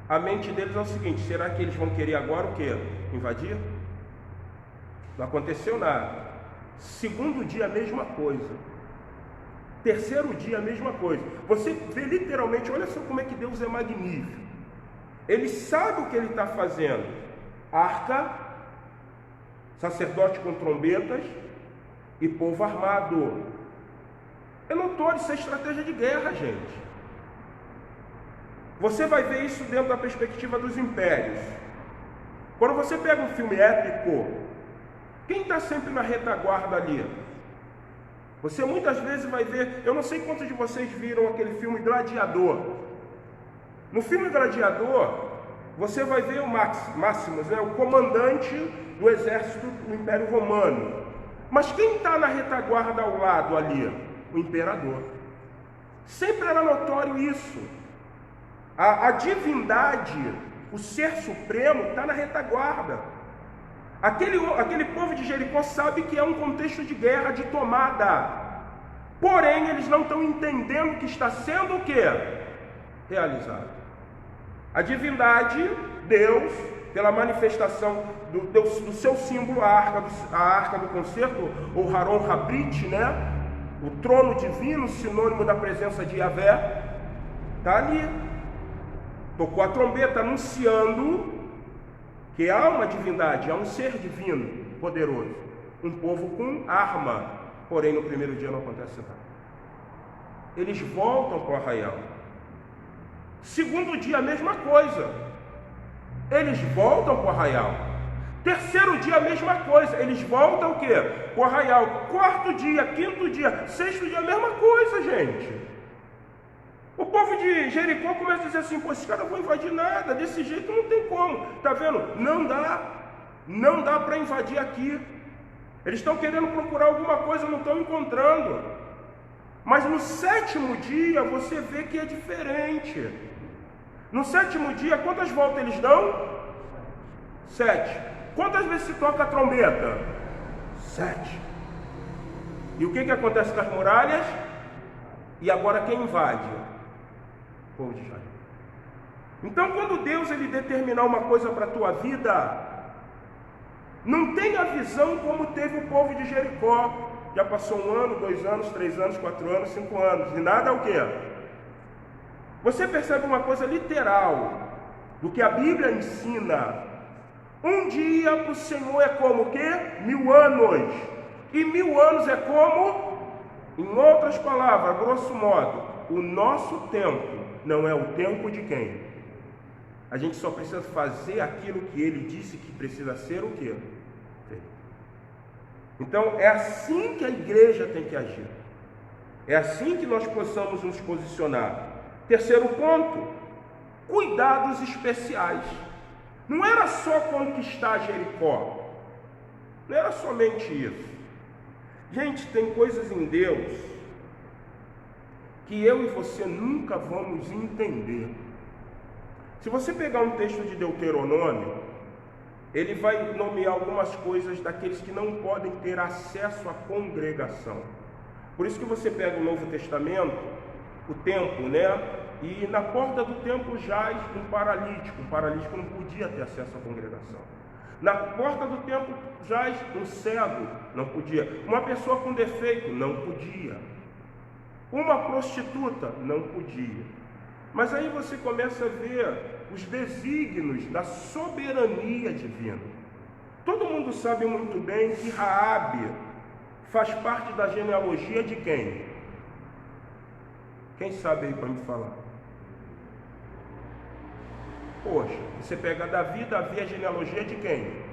a mente deles é o seguinte: será que eles vão querer agora o quê? Invadir? Não aconteceu nada. Segundo dia, a mesma coisa. Terceiro dia, a mesma coisa. Você vê literalmente, olha só como é que Deus é magnífico. Ele sabe o que ele está fazendo. Arca, sacerdote com trombetas e povo armado. É notório, isso é estratégia de guerra, gente. Você vai ver isso dentro da perspectiva dos impérios. Quando você pega um filme épico, quem está sempre na retaguarda ali? Você muitas vezes vai ver, eu não sei quantos de vocês viram aquele filme Gladiador. No filme Gladiador, você vai ver o Máximos, né, o comandante do exército do Império Romano. Mas quem está na retaguarda ao lado ali? O imperador. Sempre era notório isso. A divindade, o ser supremo, está na retaguarda. Aquele povo de Jericó sabe que é um contexto de guerra, de tomada. Porém, eles não estão entendendo que está sendo o quê? Realizado. A divindade, Deus, pela manifestação do seu símbolo, a arca do concerto, ou Haron Habrit, né? O trono divino, sinônimo da presença de Yahvé, está ali. Tocou a trombeta anunciando que há uma divindade, há um ser divino, poderoso. Um povo com arma, porém no primeiro dia não acontece nada. Eles voltam para o arraial. Segundo dia, a mesma coisa. Eles voltam para o arraial. Terceiro dia, a mesma coisa. Eles voltam o quê? Para o arraial. Quarto dia, quinto dia, sexto dia, a mesma coisa, gente. O povo de Jericó começa a dizer assim: pô, esses caras não vão invadir nada, desse jeito não tem como. Tá vendo? Não dá para invadir aqui. Eles estão querendo procurar alguma coisa, não estão encontrando. Mas no 7º dia você vê que é diferente. No 7º dia, quantas voltas eles dão? 7. Quantas vezes se toca a trombeta? 7. E o que acontece com as muralhas? E agora quem invade? O povo de Israel. Então, quando Deus ele determinar uma coisa para a tua vida, não tenha visão como teve o povo de Jericó. Já passou 1 ano, 2 anos, 3 anos, 4 anos, 5 anos, e nada é o quê? Você percebe uma coisa literal do que a Bíblia ensina. Um dia para o Senhor é como o quê? 1000 anos. E 1000 anos é como, em outras palavras, grosso modo, o nosso tempo não é o tempo de quem? A gente só precisa fazer aquilo que Ele disse que precisa ser o quê? Então é assim que a igreja tem que agir. É assim que nós possamos nos posicionar. Terceiro ponto, cuidados especiais. Não era só conquistar Jericó. Não era somente isso. Gente, tem coisas em Deus que eu e você nunca vamos entender. Se você pegar um texto de Deuteronômio, ele vai nomear algumas coisas daqueles que não podem ter acesso à congregação. Por isso que você pega o Novo Testamento, o templo, né? E na porta do templo jaz um paralítico. Um paralítico não podia ter acesso à congregação. Na porta do templo jaz um cego, não podia. Uma pessoa com defeito, não podia. Uma prostituta, não podia. Mas aí você começa a ver os desígnios da soberania divina. Todo mundo sabe muito bem que Raabe faz parte da genealogia de quem? Quem sabe aí para me falar? Poxa, você pega Davi é a genealogia de quem?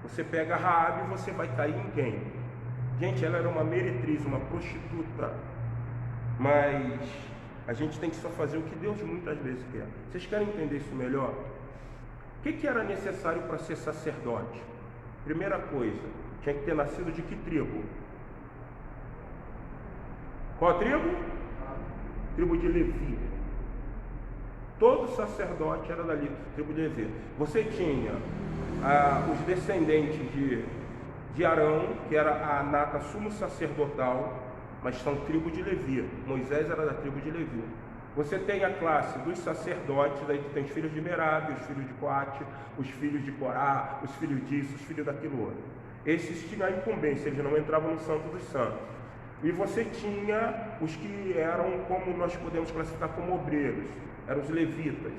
Você pega Raabe, você vai cair em quem? Gente, ela era uma meretriz, uma prostituta. Mas a gente tem que só fazer o que Deus muitas vezes quer. Vocês querem entender isso melhor? O que era necessário para ser sacerdote? Primeira coisa, tinha que ter nascido de que tribo? Qual tribo? Tribo de Levi. Todo sacerdote era da tribo de Levi. Você tinha os descendentes de Arão, que era a nata sumo sacerdotal, mas são tribo de Levi. Moisés era da tribo de Levi. Você tem a classe dos sacerdotes, aí tu tem os filhos de Merabe, os filhos de Coate, os filhos de Corá, os filhos disso, os filhos daquilo outro. Esses tinham a incumbência, eles não entravam no Santo dos Santos. E você tinha os que eram, como nós podemos classificar como obreiros, eram os levitas.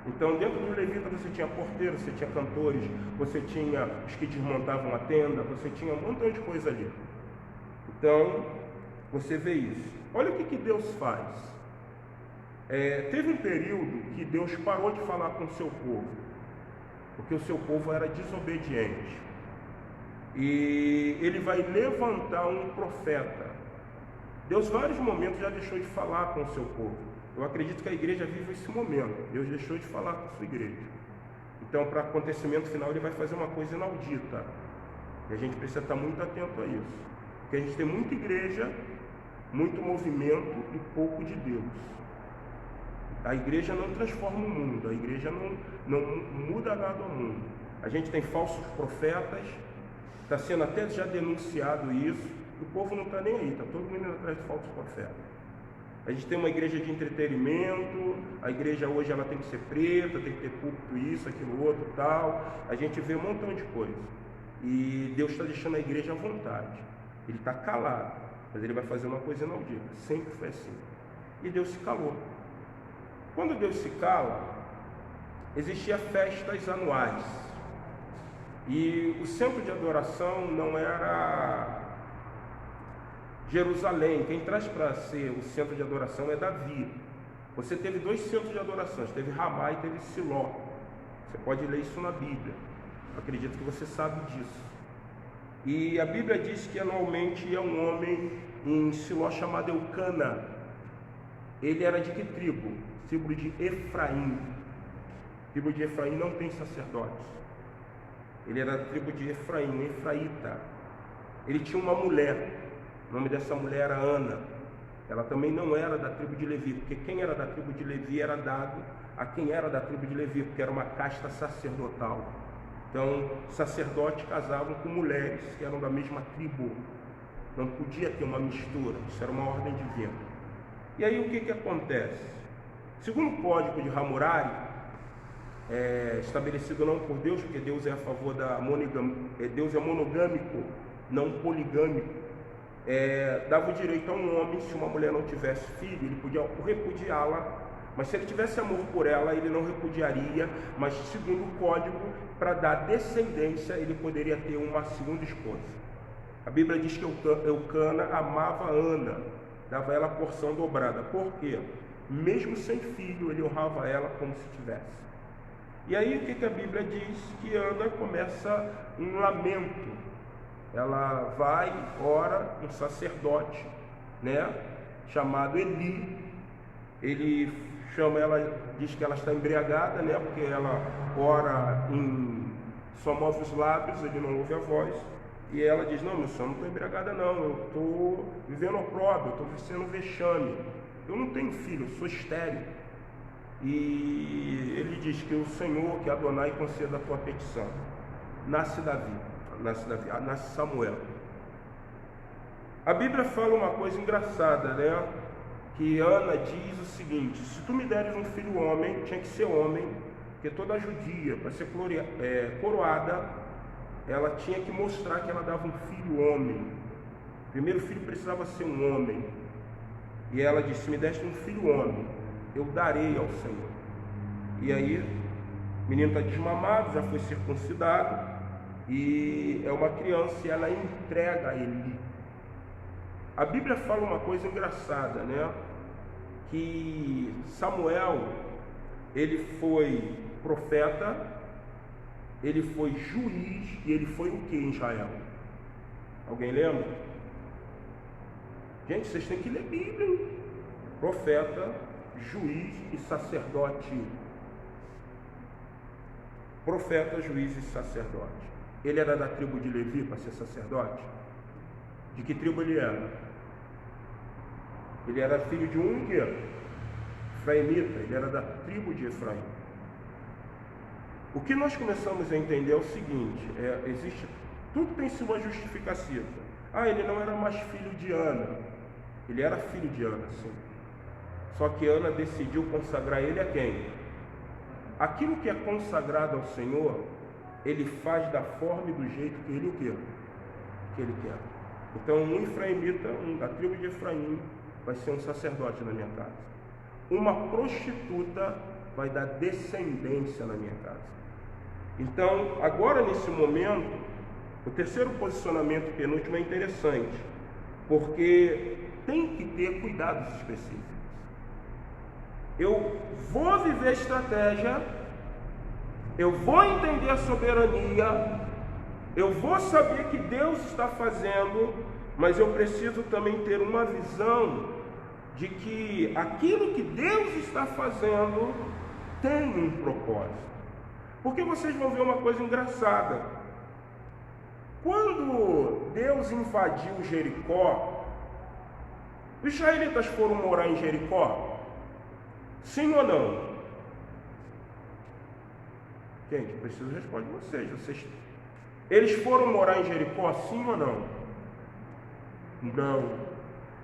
Então, dentro dos levitas você tinha porteiros, você tinha cantores, você tinha os que desmontavam a tenda, você tinha um montão de coisa ali. Então, você vê isso. Olha o que Deus faz. Teve um período que Deus parou de falar com o seu povo, porque o seu povo era desobediente. E ele vai levantar um profeta. Deus, vários momentos, já deixou de falar com o seu povo. Eu acredito que a igreja vive esse momento. Deus deixou de falar com a sua igreja. Então, para o acontecimento final, ele vai fazer uma coisa inaudita. E a gente precisa estar muito atento a isso. Porque a gente tem muita igreja, muito movimento e pouco de Deus. A igreja não transforma o mundo, a igreja não muda nada ao mundo. A gente tem falsos profetas, está sendo até já denunciado isso, o povo não está nem aí, está todo mundo indo atrás de falsos profetas. A gente tem uma igreja de entretenimento, a igreja hoje ela tem que ser preta, tem que ter púlpito isso, aquilo outro, tal. A gente vê um montão de coisa. E Deus está deixando a igreja à vontade. Ele está calado, mas ele vai fazer uma coisa inaudita. Sempre foi assim. E Deus se calou. Quando Deus se cala, existiam festas anuais. E o centro de adoração não era Jerusalém. Quem traz para ser o centro de adoração é Davi. Você teve 2 centros de adoração, teve Ramá e teve Siló. Você pode ler isso na Bíblia. Eu acredito que você sabe disso. E a Bíblia diz que anualmente ia um homem em Siló chamado Eucana. Ele era de que tribo? Tribo de Efraim. Tribo de Efraim não tem sacerdotes. Ele era da tribo de Efraim, Efraíta. Ele tinha uma mulher. O nome dessa mulher era Ana. Ela também não era da tribo de Levi, porque quem era da tribo de Levi era dado a quem era da tribo de Levi, porque era uma casta sacerdotal. Então, sacerdotes casavam com mulheres que eram da mesma tribo. Não podia ter uma mistura, isso era uma ordem divina. E aí o que acontece? Segundo o código de Hammurabi, estabelecido não por Deus, porque Deus é a favor da monogamia, Deus é monogâmico, não poligâmico, dava o direito a um homem, se uma mulher não tivesse filho, ele podia repudiá-la, mas se ele tivesse amor por ela, ele não repudiaria, mas segundo o código, para dar descendência, ele poderia ter uma segunda esposa. A Bíblia diz que Eucana amava Ana, dava ela a porção dobrada. Por quê? Mesmo sem filho, ele honrava ela como se tivesse. E aí o que a Bíblia diz? Que Ana começa um lamento. Ela vai, ora, um sacerdote, chamado Eli. Ele chama ela, diz que ela está embriagada, porque ela ora só move os lábios, ele não ouve a voz. E ela diz: não, meu senhor, não estou embriagada não, eu estou vivendo opróbrio, eu estou sendo vexame. Eu não tenho filho, eu sou estéril. E ele diz que o Senhor, que Adonai, conceda a tua petição. Nasce Samuel. A Bíblia fala uma coisa engraçada, que Ana diz o seguinte: se tu me deres um filho homem, tinha que ser homem, porque toda judia, para ser coroada, ela tinha que mostrar que ela dava um filho homem. O primeiro filho precisava ser um homem. E ela disse: se me deste um filho homem, eu darei ao Senhor. E aí, o menino está desmamado, já foi circuncidado, e é uma criança, e ela entrega a Eli. A Bíblia fala uma coisa engraçada, que Samuel, ele foi profeta, ele foi juiz, e ele foi o que em Israel? Alguém lembra? Gente, vocês têm que ler Bíblia, hein? Profeta, juiz e sacerdote. Profeta, juiz e sacerdote. Ele era da tribo de Levi para ser sacerdote? De que tribo ele era? Ele era filho de um efraimita, ele era da tribo de Efraim. O que nós começamos a entender é o seguinte: tudo tem sua justificativa. Ele não era mais filho de Ana. Ele era filho de Ana, sim. Só que Ana decidiu consagrar ele a quem? Aquilo que é consagrado ao Senhor, ele faz da forma e do jeito que ele quer. Então, um efraimita, da tribo de Efraim, vai ser um sacerdote na minha casa. Uma prostituta vai dar descendência na minha casa. Então, agora nesse momento, o terceiro posicionamento penúltimo é interessante, porque tem que ter cuidados específicos. Eu vou viver estratégia, eu vou entender a soberania, eu vou saber que Deus está fazendo, mas eu preciso também ter uma visão de que aquilo que Deus está fazendo tem um propósito. Porque vocês vão ver uma coisa engraçada. Quando Deus invadiu Jericó, os israelitas foram morar em Jericó? Sim ou não? Gente, preciso responder vocês. Eles foram morar em Jericó, sim ou não? Não.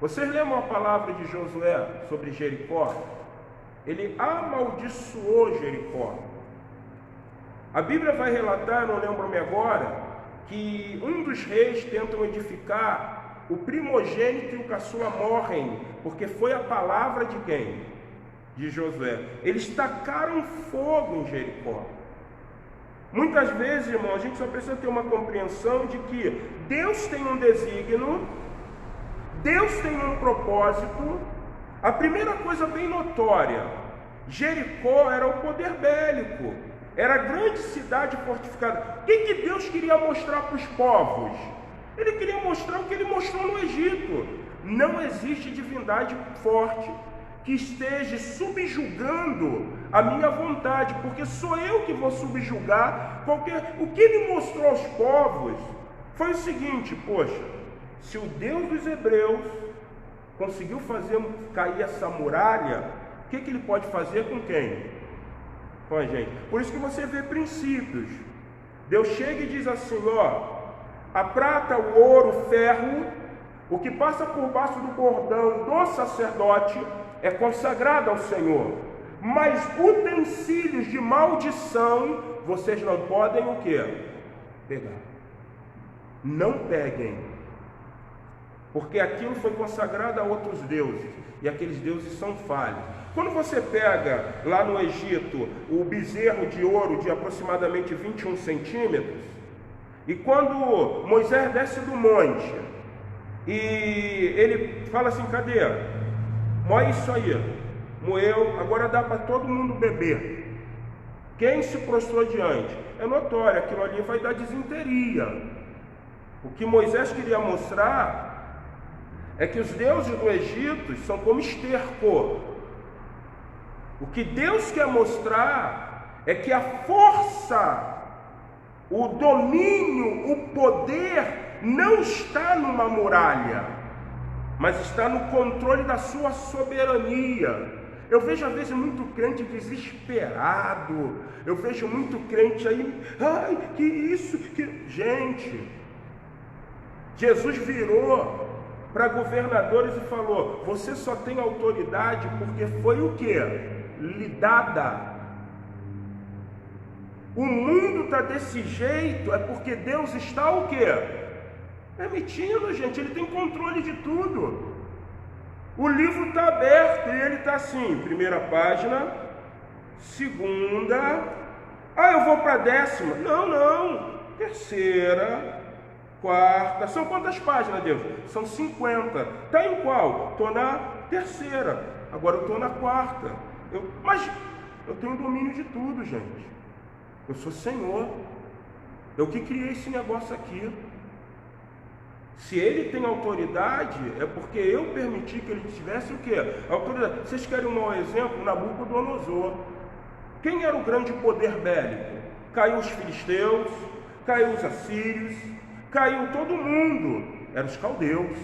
Vocês lembram a palavra de Josué sobre Jericó? Ele amaldiçoou Jericó. A Bíblia vai relatar, não lembro-me agora, que um dos reis tentam edificar, o primogênito e o caçula morrem, porque foi a palavra de quem? De Josué. Eles tacaram fogo em Jericó. Muitas vezes, irmão, a gente só precisa ter uma compreensão de que Deus tem um desígnio, Deus tem um propósito. A primeira coisa bem notória: Jericó era o poder bélico, era a grande cidade fortificada. O que Deus queria mostrar para os povos? Ele queria mostrar o que ele mostrou no Egito. Não existe divindade forte que esteja subjugando a minha vontade, porque sou eu que vou subjugar qualquer... O que ele mostrou aos povos foi o seguinte: poxa, se o Deus dos hebreus conseguiu fazer cair essa muralha, o que ele pode fazer com quem? Com a gente. Por isso que você vê princípios. Deus chega e diz assim: ó, a prata, o ouro, o ferro, O que passa por baixo do cordão do sacerdote é consagrado ao Senhor. Mas utensílios de maldição, vocês não podem o quê? Pegar. Não peguem. Porque aquilo foi consagrado a outros deuses. E aqueles deuses são falhos. Quando você pega lá no Egito o bezerro de ouro de aproximadamente 21 centímetros, e quando Moisés desce do monte, e ele fala assim, cadê? Moe isso aí. Moeu, agora dá para todo mundo beber. Quem se prostrou diante? É notório, aquilo ali vai dar disenteria. O que Moisés queria mostrar é que os deuses do Egito são como esterco. O que Deus quer mostrar é que a força, o domínio, o poder não está numa muralha, mas está no controle da sua soberania. Eu vejo às vezes muito crente desesperado, eu vejo muito crente aí, ai, que isso, que... Gente, Jesus virou para governadores e falou, você só tem autoridade porque foi o quê? Lhe dada. O mundo está desse jeito, é porque Deus está o quê? Permitindo, gente, Ele tem controle de tudo. O livro está aberto e ele está assim, primeira página, segunda, eu vou para a 10ª, não, terceira, quarta, são quantas páginas, Deus? São 50, está em qual? Estou na terceira, agora eu estou na quarta, mas eu tenho domínio de tudo, gente, eu sou Senhor, eu que criei esse negócio aqui. Se ele tem autoridade, é porque eu permiti que ele tivesse o quê? Autoridade. Vocês querem um mau exemplo? Nabucodonosor. Quem era o grande poder bélico? Caiu os filisteus, caiu os assírios, caiu todo mundo. Eram os caldeus.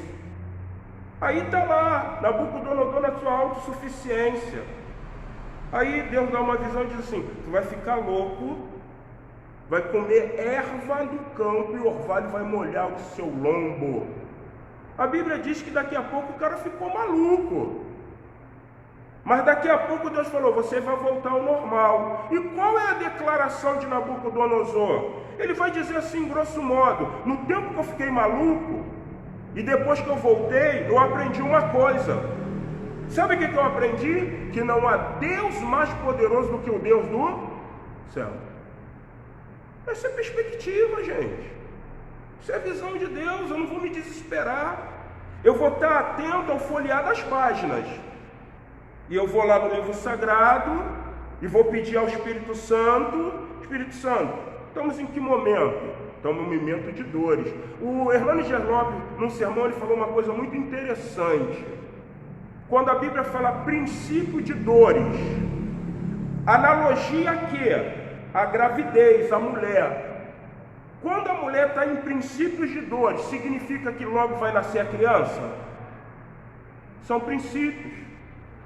Aí está lá, Nabucodonosor na sua autossuficiência. Aí Deus dá uma visão e diz assim, tu vai ficar louco, vai comer erva do campo e o orvalho vai molhar o seu lombo. A Bíblia diz que daqui a pouco o cara ficou maluco. Mas daqui a pouco Deus falou, você vai voltar ao normal. E qual é a declaração de Nabucodonosor? Ele vai dizer assim, grosso modo, no tempo que eu fiquei maluco, e depois que eu voltei, eu aprendi uma coisa. Sabe o que eu aprendi? Que não há Deus mais poderoso do que o Deus do céu. Essa é perspectiva, gente. Isso é a visão de Deus. Eu não vou me desesperar. Eu vou estar atento ao folhear das páginas. E eu vou lá no livro sagrado e vou pedir ao Espírito Santo, estamos em que momento? Estamos no momento de dores. O Hernani Gerlov, num sermão, ele falou uma coisa muito interessante. Quando a Bíblia fala princípio de dores, analogia a quê? A gravidez, a mulher. Quando a mulher está em princípios de dores, significa que logo vai nascer a criança? São princípios.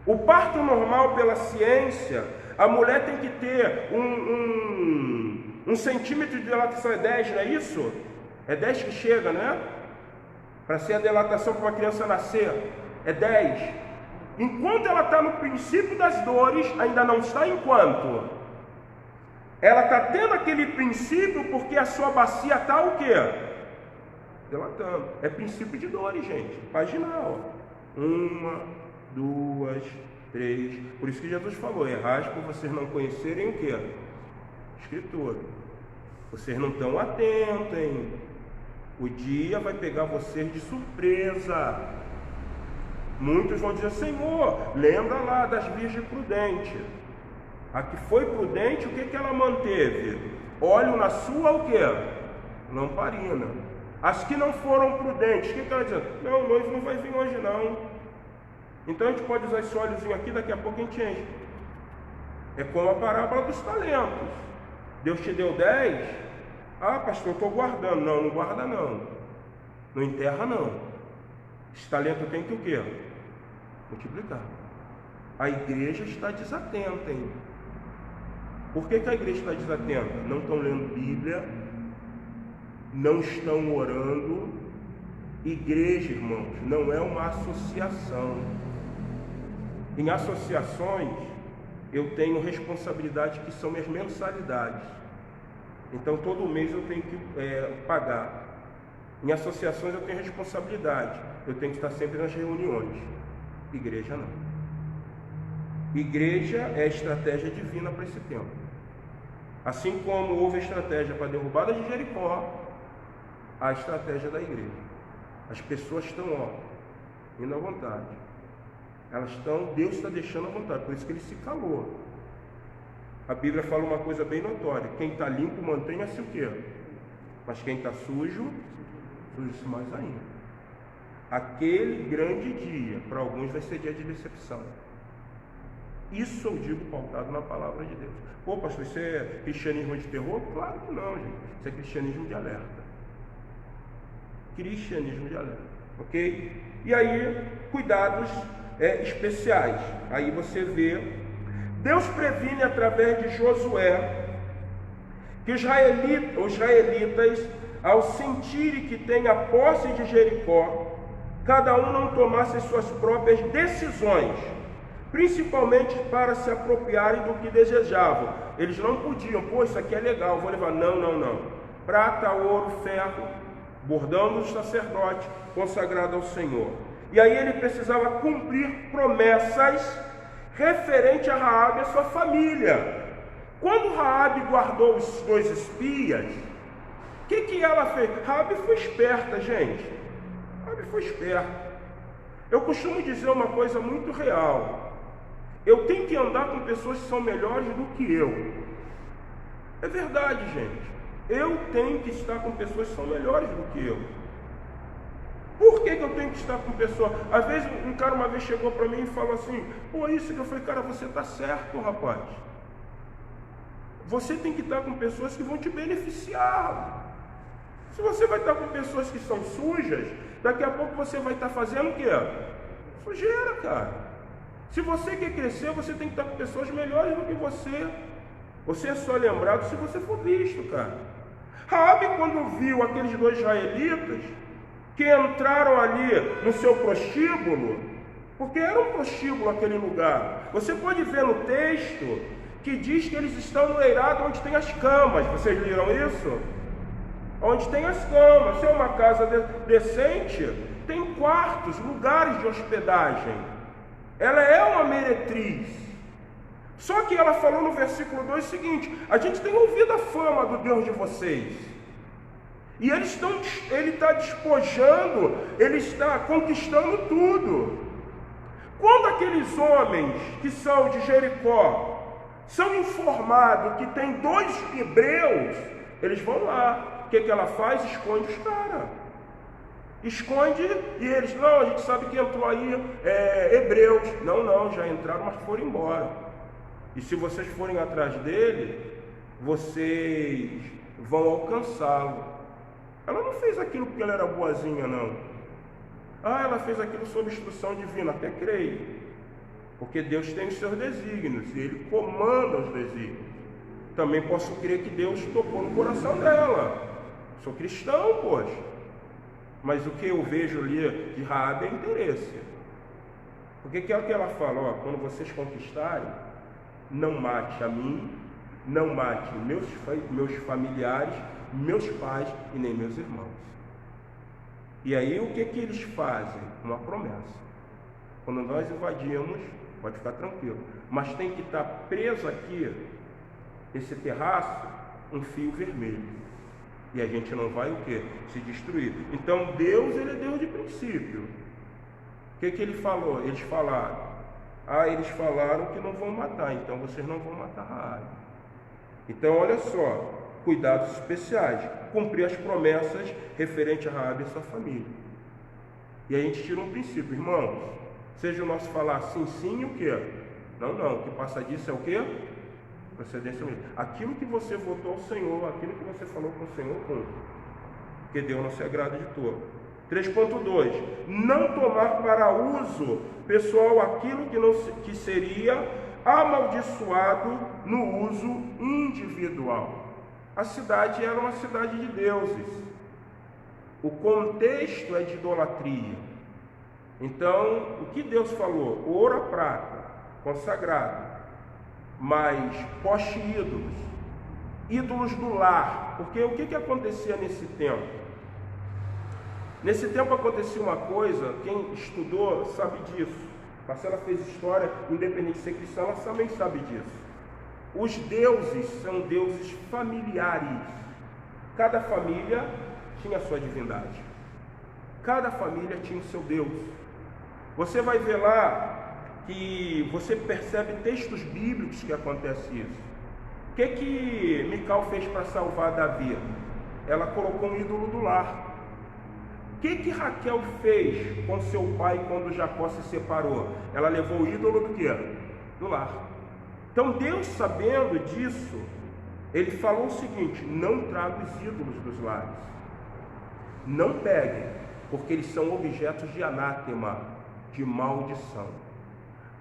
O parto normal pela ciência, a mulher tem que ter um centímetro de dilatação, é 10, não é isso? É 10 que chega, né? Para ser a dilatação para uma criança nascer, é 10. Enquanto ela está no princípio das dores, ainda não está em quanto? Ela está tendo aquele princípio porque a sua bacia está o quê? Dilatando. É princípio de dores, gente. Paginal. 1, 2, 3. Por isso que Jesus falou, errais por vocês não conhecerem o quê? Escritura. Vocês não estão atentos, hein? O dia vai pegar vocês de surpresa. Muitos vão dizer, Senhor, lembra lá das virgens prudentes. A que foi prudente, o que ela manteve? Óleo na sua o quê? Lamparina. As que não foram prudentes, o que ela diz? Não, o noivo não vai vir hoje não. Então a gente pode usar esse óleozinho aqui, daqui a pouco a gente enche. É como a parábola dos talentos. Deus te deu 10. Pastor, eu estou guardando. Não, não guarda não. Não enterra não. Esse talento tem que o quê? Multiplicar. A igreja está desatenta, hein? Por que a igreja está desatenta? Não estão lendo Bíblia, não estão orando, Igreja, irmãos, não é uma associação. Em associações, eu tenho responsabilidades que são minhas mensalidades. Então, todo mês eu tenho que pagar. Em associações, eu tenho responsabilidade. Eu tenho que estar sempre nas reuniões. Igreja, não. Igreja é estratégia divina para esse tempo. Assim como houve estratégia para a derrubada de Jericó, a estratégia da igreja. As pessoas estão, indo à vontade. Elas estão, Deus está deixando à vontade, por isso que ele se calou. A Bíblia fala uma coisa bem notória: quem está limpo, mantenha-se o quê? Mas quem está sujo, suje-se mais ainda. Aquele grande dia, para alguns vai ser dia de decepção. Isso eu digo pautado na palavra de Deus. Pô, pastor, isso é cristianismo de terror? Claro que não, gente. Isso é cristianismo de alerta. Cristianismo de alerta, ok? E aí, cuidados especiais. Aí você vê, Deus previne através de Josué que os israelitas, ao sentirem que tem a posse de Jericó, cada um não tomasse as suas próprias decisões, principalmente para se apropriarem do que desejavam. Eles não podiam, pô, isso aqui é legal, vou levar. Não. Prata, ouro, ferro, bordão do sacerdote, consagrado ao Senhor. E aí ele precisava cumprir promessas referente a Raabe e a sua família. Quando Raabe guardou os 2 espias, o que ela fez? Raabe foi esperta, gente. Raabe foi esperta. Eu costumo dizer uma coisa muito real: eu tenho que andar com pessoas que são melhores do que eu. É verdade, gente. Eu tenho que estar com pessoas que são melhores do que eu. Por que eu tenho que estar com pessoas? Às vezes um cara uma vez chegou para mim e falou assim: pô, isso que eu falei, cara, você está certo, rapaz. Você tem que estar com pessoas que vão te beneficiar. Se você vai estar com pessoas que são sujas, daqui a pouco você vai estar fazendo o quê? Sujeira, cara. Se você quer crescer, você tem que estar com pessoas melhores do que você. Você é só lembrado se você for visto, cara. Raabe, quando viu aqueles 2 israelitas que entraram ali no seu prostíbulo, porque era um prostíbulo aquele lugar, você pode ver no texto que diz que eles estão no eirado onde tem as camas. Vocês leram isso? Onde tem as camas. Se é uma casa decente, tem quartos, lugares de hospedagem. Ela é uma meretriz. Só que ela falou no versículo 2 o seguinte: a gente tem ouvido a fama do Deus de vocês, e ele está despojando, ele está conquistando tudo. Quando aqueles homens que são de Jericó são informados que tem 2 hebreus, eles vão lá. O que ela faz? Esconde os caras. Esconde, e eles, não, a gente sabe que entrou aí hebreus. Não, já entraram, mas foram embora. E se vocês forem atrás dele, vocês vão alcançá-lo. Ela não fez aquilo porque ela era boazinha, não. Ela fez aquilo sob instrução divina, até creio. Porque Deus tem os seus desígnios, e Ele comanda os desígnios. Também posso crer que Deus tocou no coração dela. Sou cristão, poxa. Mas o que eu vejo ali de Raabe é interesse. Porque que é o que ela fala? Quando vocês conquistarem, não mate a mim, não mate meus familiares, meus pais e nem meus irmãos. E aí o que eles fazem? Uma promessa. Quando nós invadimos, pode ficar tranquilo, mas tem que estar preso aqui, esse terraço, um fio vermelho. E a gente não vai o quê? Se destruir. Então Deus, Ele é Deus de princípio. O que Ele falou? Eles falaram. Eles falaram que não vão matar, então vocês não vão matar Raabe. Então olha só, cuidados especiais, cumprir as promessas referentes a Raabe e sua família. E a gente tira um princípio, irmãos, seja o nosso falar sim, o quê? Não, o que passa disso é o quê? Procedência mesmo. Aquilo que você votou ao Senhor, aquilo que você falou com o Senhor, porque Deus não se agrada de todo. 3.2, não tomar para uso pessoal aquilo que seria amaldiçoado no uso individual. A cidade era uma cidade de deuses. O contexto é de idolatria. Então, o que Deus falou? O ouro, a prata, consagrado, mas poste ídolos, ídolos do lar. Porque o que acontecia nesse tempo? Nesse tempo acontecia uma coisa, quem estudou sabe disso. Marcela fez história, independente de ser cristã, ela também sabe disso. Os deuses são deuses familiares. Cada família tinha a sua divindade. Cada família tinha o seu Deus. Você vai ver lá que você percebe textos bíblicos que acontece isso. O que Mical fez para salvar Davi? Ela colocou um ídolo do lar. O que Raquel fez com seu pai quando Jacó se separou? Ela levou o ídolo do quê? Do lar. Então Deus, sabendo disso, Ele falou o seguinte: não traga os ídolos dos lares. Não peguem, porque eles são objetos de anátema, de maldição.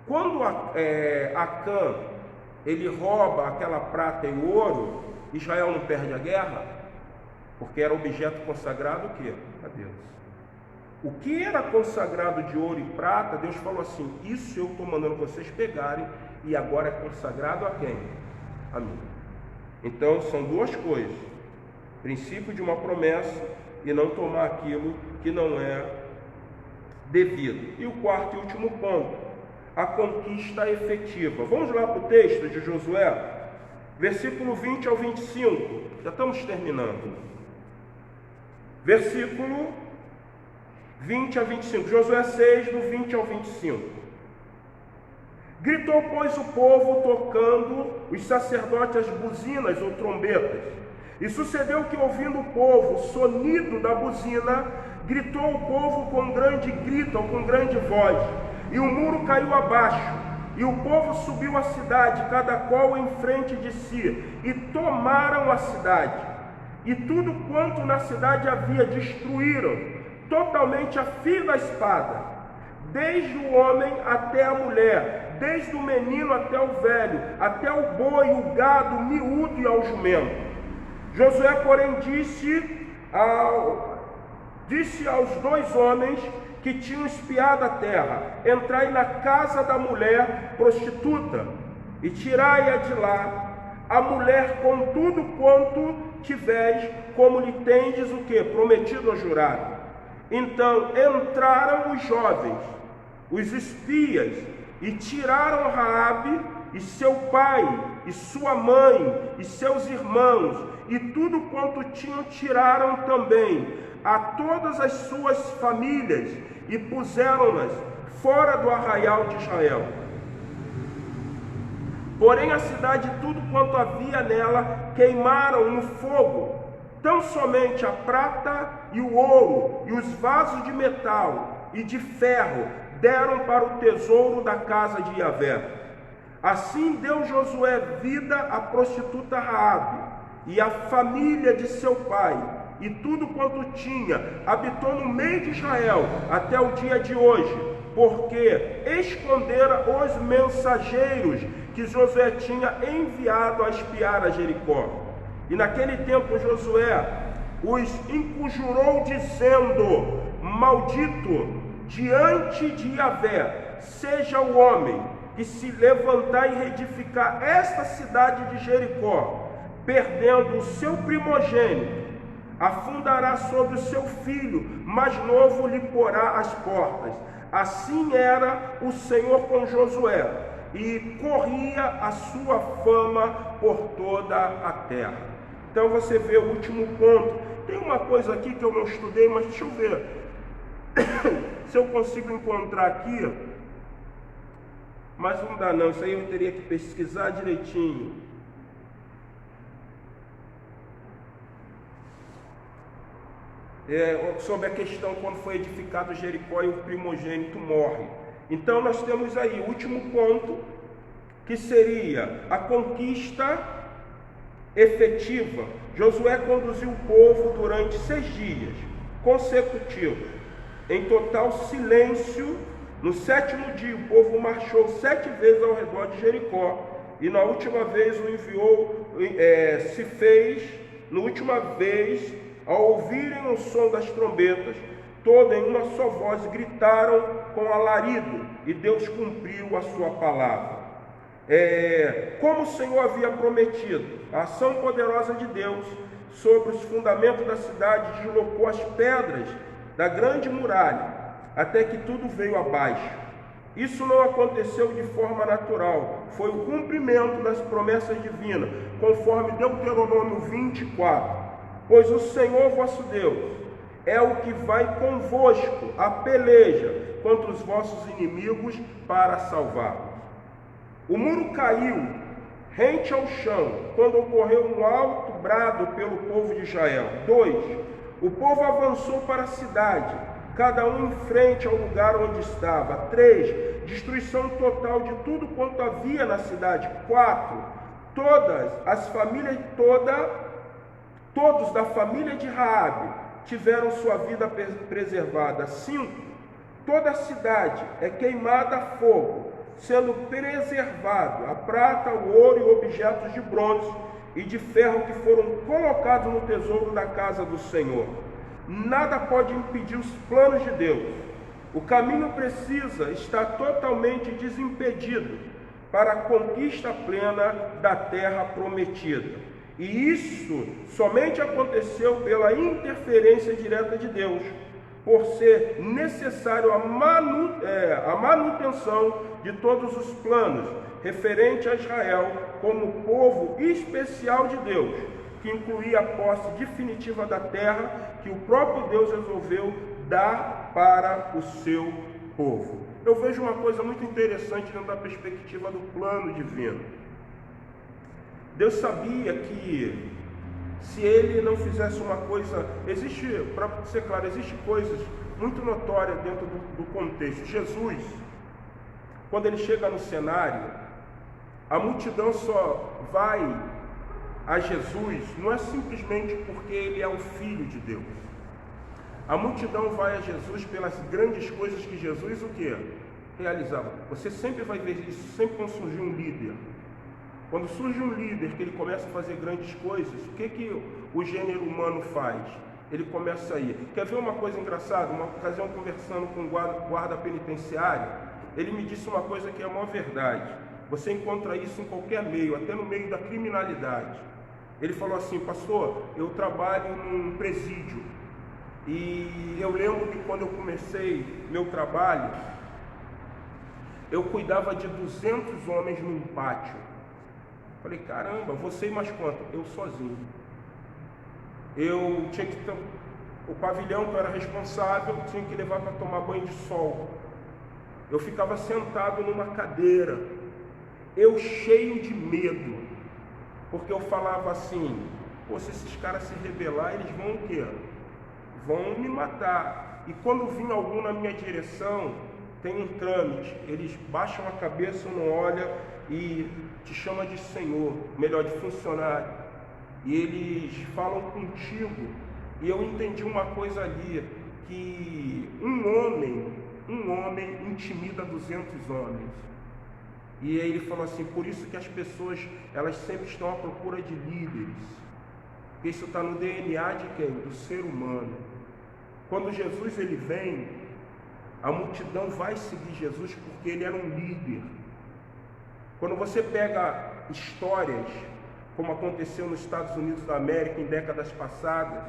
Quando Acã ele rouba aquela prata e ouro, Israel não perde a guerra? Porque era objeto consagrado o quê? A Deus. O que era consagrado de ouro e prata, Deus falou assim: isso eu estou mandando vocês pegarem, e agora é consagrado a quem? A mim. Então são duas coisas: princípio de uma promessa e não tomar aquilo que não é devido. E o quarto e último ponto, a conquista efetiva. Vamos lá para o texto de Josué, versículo 20 ao 25. Já estamos terminando. Versículo 20 a 25. Josué 6, do 20 ao 25. Gritou, pois, o povo, tocando os sacerdotes as buzinas ou trombetas. E sucedeu que, ouvindo o povo o sonido da buzina, gritou o povo com grande grito, ou com grande voz, e o muro caiu abaixo, e o povo subiu à cidade, cada qual em frente de si, e tomaram a cidade, e tudo quanto na cidade havia destruíram, totalmente a fio da espada, desde o homem até a mulher, desde o menino até o velho, até o boi, o gado, o miúdo e ao jumento. Josué, porém, disse aos dois homens que tinham espiado a terra: entrai na casa da mulher prostituta e tirai-a de lá, a mulher com tudo quanto tiveres, como lhe tendes o que? Prometido ou jurado. Então entraram os jovens, os espias, e tiraram Raabe e seu pai, e sua mãe, e seus irmãos, e tudo quanto tinham tiraram também, a todas as suas famílias, e puseram-nas fora do arraial de Israel. Porém a cidade, tudo quanto havia nela, queimaram no fogo, tão somente a prata e o ouro, e os vasos de metal e de ferro, deram para o tesouro da casa de Yahvé. Assim deu Josué vida à prostituta Raabe e à família de seu pai, e tudo quanto tinha, habitou no meio de Israel até o dia de hoje, porque escondera os mensageiros que Josué tinha enviado a espiar a Jericó. E naquele tempo Josué os inconjurou, dizendo: maldito diante de Yahvé seja o homem que se levantar e reedificar esta cidade de Jericó, perdendo o seu primogênito, afundará sobre o seu filho, mais novo lhe porá as portas. Assim era o Senhor com Josué, e corria a sua fama por toda a terra. Então você vê o último ponto. Tem uma coisa aqui que eu não estudei, mas deixa eu ver se eu consigo encontrar aqui. Mas não dá não, isso aí eu teria que pesquisar direitinho. Sobre a questão quando foi edificado Jericó e o primogênito morre. Então nós temos aí o último ponto, que seria a conquista efetiva. Josué conduziu o povo durante 6 dias consecutivos, em total silêncio. No 7º dia o povo marchou 7 vezes ao redor de Jericó, e na última vez o enviou, na última vez Ao ouvirem o som das trombetas, todos em uma só voz gritaram com alarido, e Deus cumpriu a sua palavra. Como o Senhor havia prometido, a ação poderosa de Deus sobre os fundamentos da cidade deslocou as pedras da grande muralha, até que tudo veio abaixo. Isso não aconteceu de forma natural, foi o cumprimento das promessas divinas, conforme Deuteronômio 24. Pois o Senhor vosso Deus é o que vai convosco a peleja contra os vossos inimigos para salvá-los. O muro caiu rente ao chão quando ocorreu um alto brado pelo povo de Israel. 2. O povo avançou para a cidade, cada um em frente ao lugar onde estava. 3. Destruição total de tudo quanto havia na cidade. 4. Todos da família de Raabe tiveram sua vida preservada. 5. Toda a cidade é queimada a fogo, sendo preservado a prata, o ouro e objetos de bronze e de ferro que foram colocados no tesouro da casa do Senhor. Nada pode impedir os planos de Deus. O caminho precisa estar totalmente desimpedido para a conquista plena da terra prometida. E isso somente aconteceu pela interferência direta de Deus, por ser necessário a manutenção de todos os planos referente a Israel como povo especial de Deus, que incluía a posse definitiva da terra que o próprio Deus resolveu dar para o seu povo. Eu vejo uma coisa muito interessante dentro da perspectiva do plano divino. Deus sabia que se ele não fizesse uma coisa, para ser claro, existem coisas muito notórias dentro do contexto. Jesus, quando ele chega no cenário, a multidão só vai a Jesus, não é simplesmente porque ele é o Filho de Deus. A multidão vai a Jesus pelas grandes coisas que Jesus o quê? Realizava. Você sempre vai ver isso, sempre quando surgir um líder. Quando surge um líder que ele começa a fazer grandes coisas, o que o gênero humano faz? Ele começa a ir. Quer ver uma coisa engraçada? Uma ocasião conversando com um guarda penitenciário, ele me disse uma coisa que é a maior verdade. Você encontra isso em qualquer meio, até no meio da criminalidade. Ele falou assim: pastor, eu trabalho num presídio e eu lembro que quando eu comecei meu trabalho, eu cuidava de 200 homens num pátio. Falei, caramba, você e mais quanto? Eu sozinho. Eu tinha que ter o pavilhão que eu era responsável, tinha que levar para tomar banho de sol. Eu ficava sentado numa cadeira, eu cheio de medo, porque eu falava assim: pô, se esses caras se rebelar, eles vão o quê? Vão me matar. E quando vinha algum na minha direção, tem um trâmite, eles baixam a cabeça, não olham e te chama de senhor, melhor, de funcionário, e eles falam contigo. E eu entendi uma coisa ali, que um homem intimida 200 homens. E aí ele falou assim: por isso que as pessoas, elas sempre estão à procura de líderes, porque isso está no DNA de quem? Do ser humano. Quando Jesus ele vem, a multidão vai seguir Jesus porque ele era um líder. Quando você pega histórias, como aconteceu nos Estados Unidos da América em décadas passadas,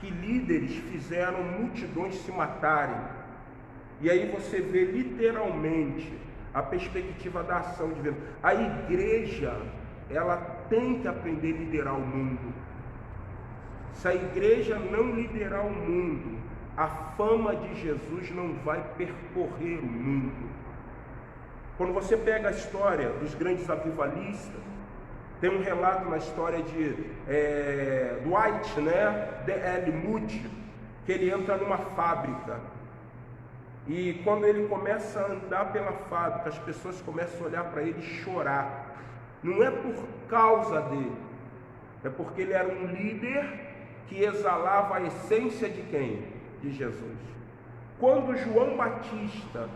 que líderes fizeram multidões se matarem, e aí você vê literalmente a perspectiva da ação divina. A igreja, ela tem que aprender a liderar o mundo. Se a igreja não liderar o mundo, a fama de Jesus não vai percorrer o mundo. Quando você pega a história dos grandes avivalistas, tem um relato na história de Dwight, D.L. Moody, que ele entra numa fábrica. E quando ele começa a andar pela fábrica, as pessoas começam a olhar para ele e chorar. Não é por causa dele, é porque ele era um líder que exalava a essência de quem? De Jesus. Quando João Batista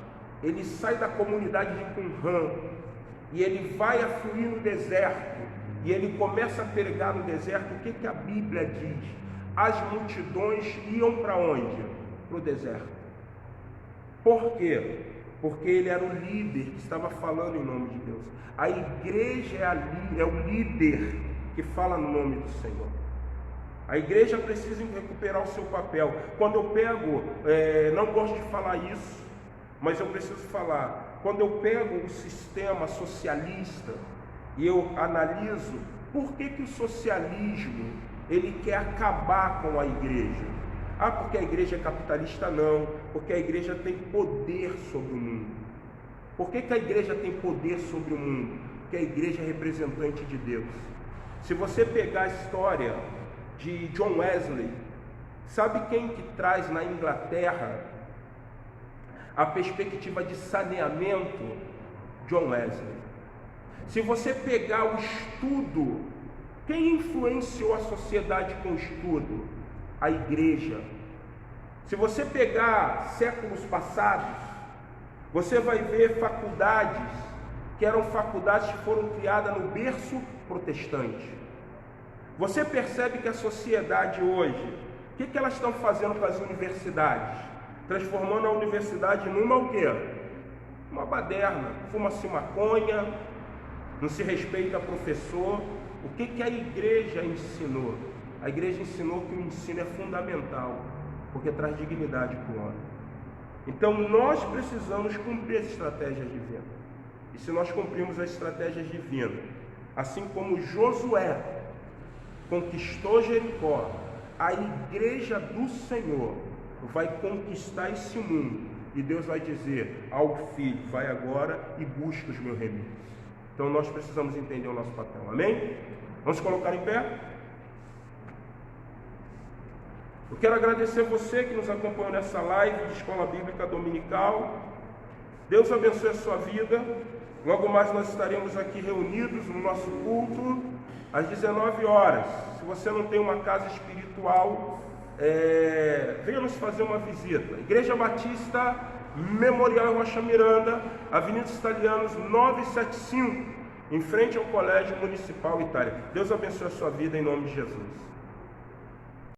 ele sai da comunidade de Qumran e ele vai afluir no deserto, e ele começa a pregar no deserto, o que a Bíblia diz? as multidões iam para onde? Para o deserto. Por quê? Porque ele era o líder que estava falando em nome de Deus. A igreja é o líder que fala no nome do Senhor. A igreja precisa recuperar o seu papel. Quando eu pego, não gosto de falar isso, mas eu preciso falar. Quando eu pego o sistema socialista e eu analiso por que o socialismo ele quer acabar com a igreja. Porque a igreja é capitalista? Não. Porque a igreja tem poder sobre o mundo. Por que a igreja tem poder sobre o mundo? Porque a igreja é representante de Deus. Se você pegar a história de John Wesley, sabe quem que traz na Inglaterra a perspectiva de saneamento? John Wesley. Se você pegar o estudo, quem influenciou a sociedade com o estudo? A igreja. Se você pegar séculos passados, você vai ver faculdades que eram faculdades que foram criadas no berço protestante. Você percebe que a sociedade hoje, o que elas estão fazendo com as universidades? Transformando a universidade numa o quê? Uma baderna. Fuma-se maconha, não se respeita professor. O que a igreja ensinou? A igreja ensinou que o ensino é fundamental, porque traz dignidade para o homem. Então nós precisamos cumprir as estratégias divinas. E se nós cumprirmos as estratégias divinas, assim como Josué conquistou Jericó, a igreja do Senhor vai conquistar esse mundo. E Deus vai dizer ao filho: vai agora e busca os meus remédios. Então nós precisamos entender o nosso papel. Amém? Vamos colocar em pé? Eu quero agradecer você que nos acompanhou nessa live de Escola Bíblica Dominical. Deus abençoe a sua vida. Logo mais nós estaremos aqui reunidos no nosso culto às 19 horas. Se você não tem uma casa espiritual, venha nos fazer uma visita. Igreja Batista Memorial Rocha Miranda, Avenida dos Italianos 975, em frente ao Colégio Municipal Itália. Deus abençoe a sua vida em nome de Jesus.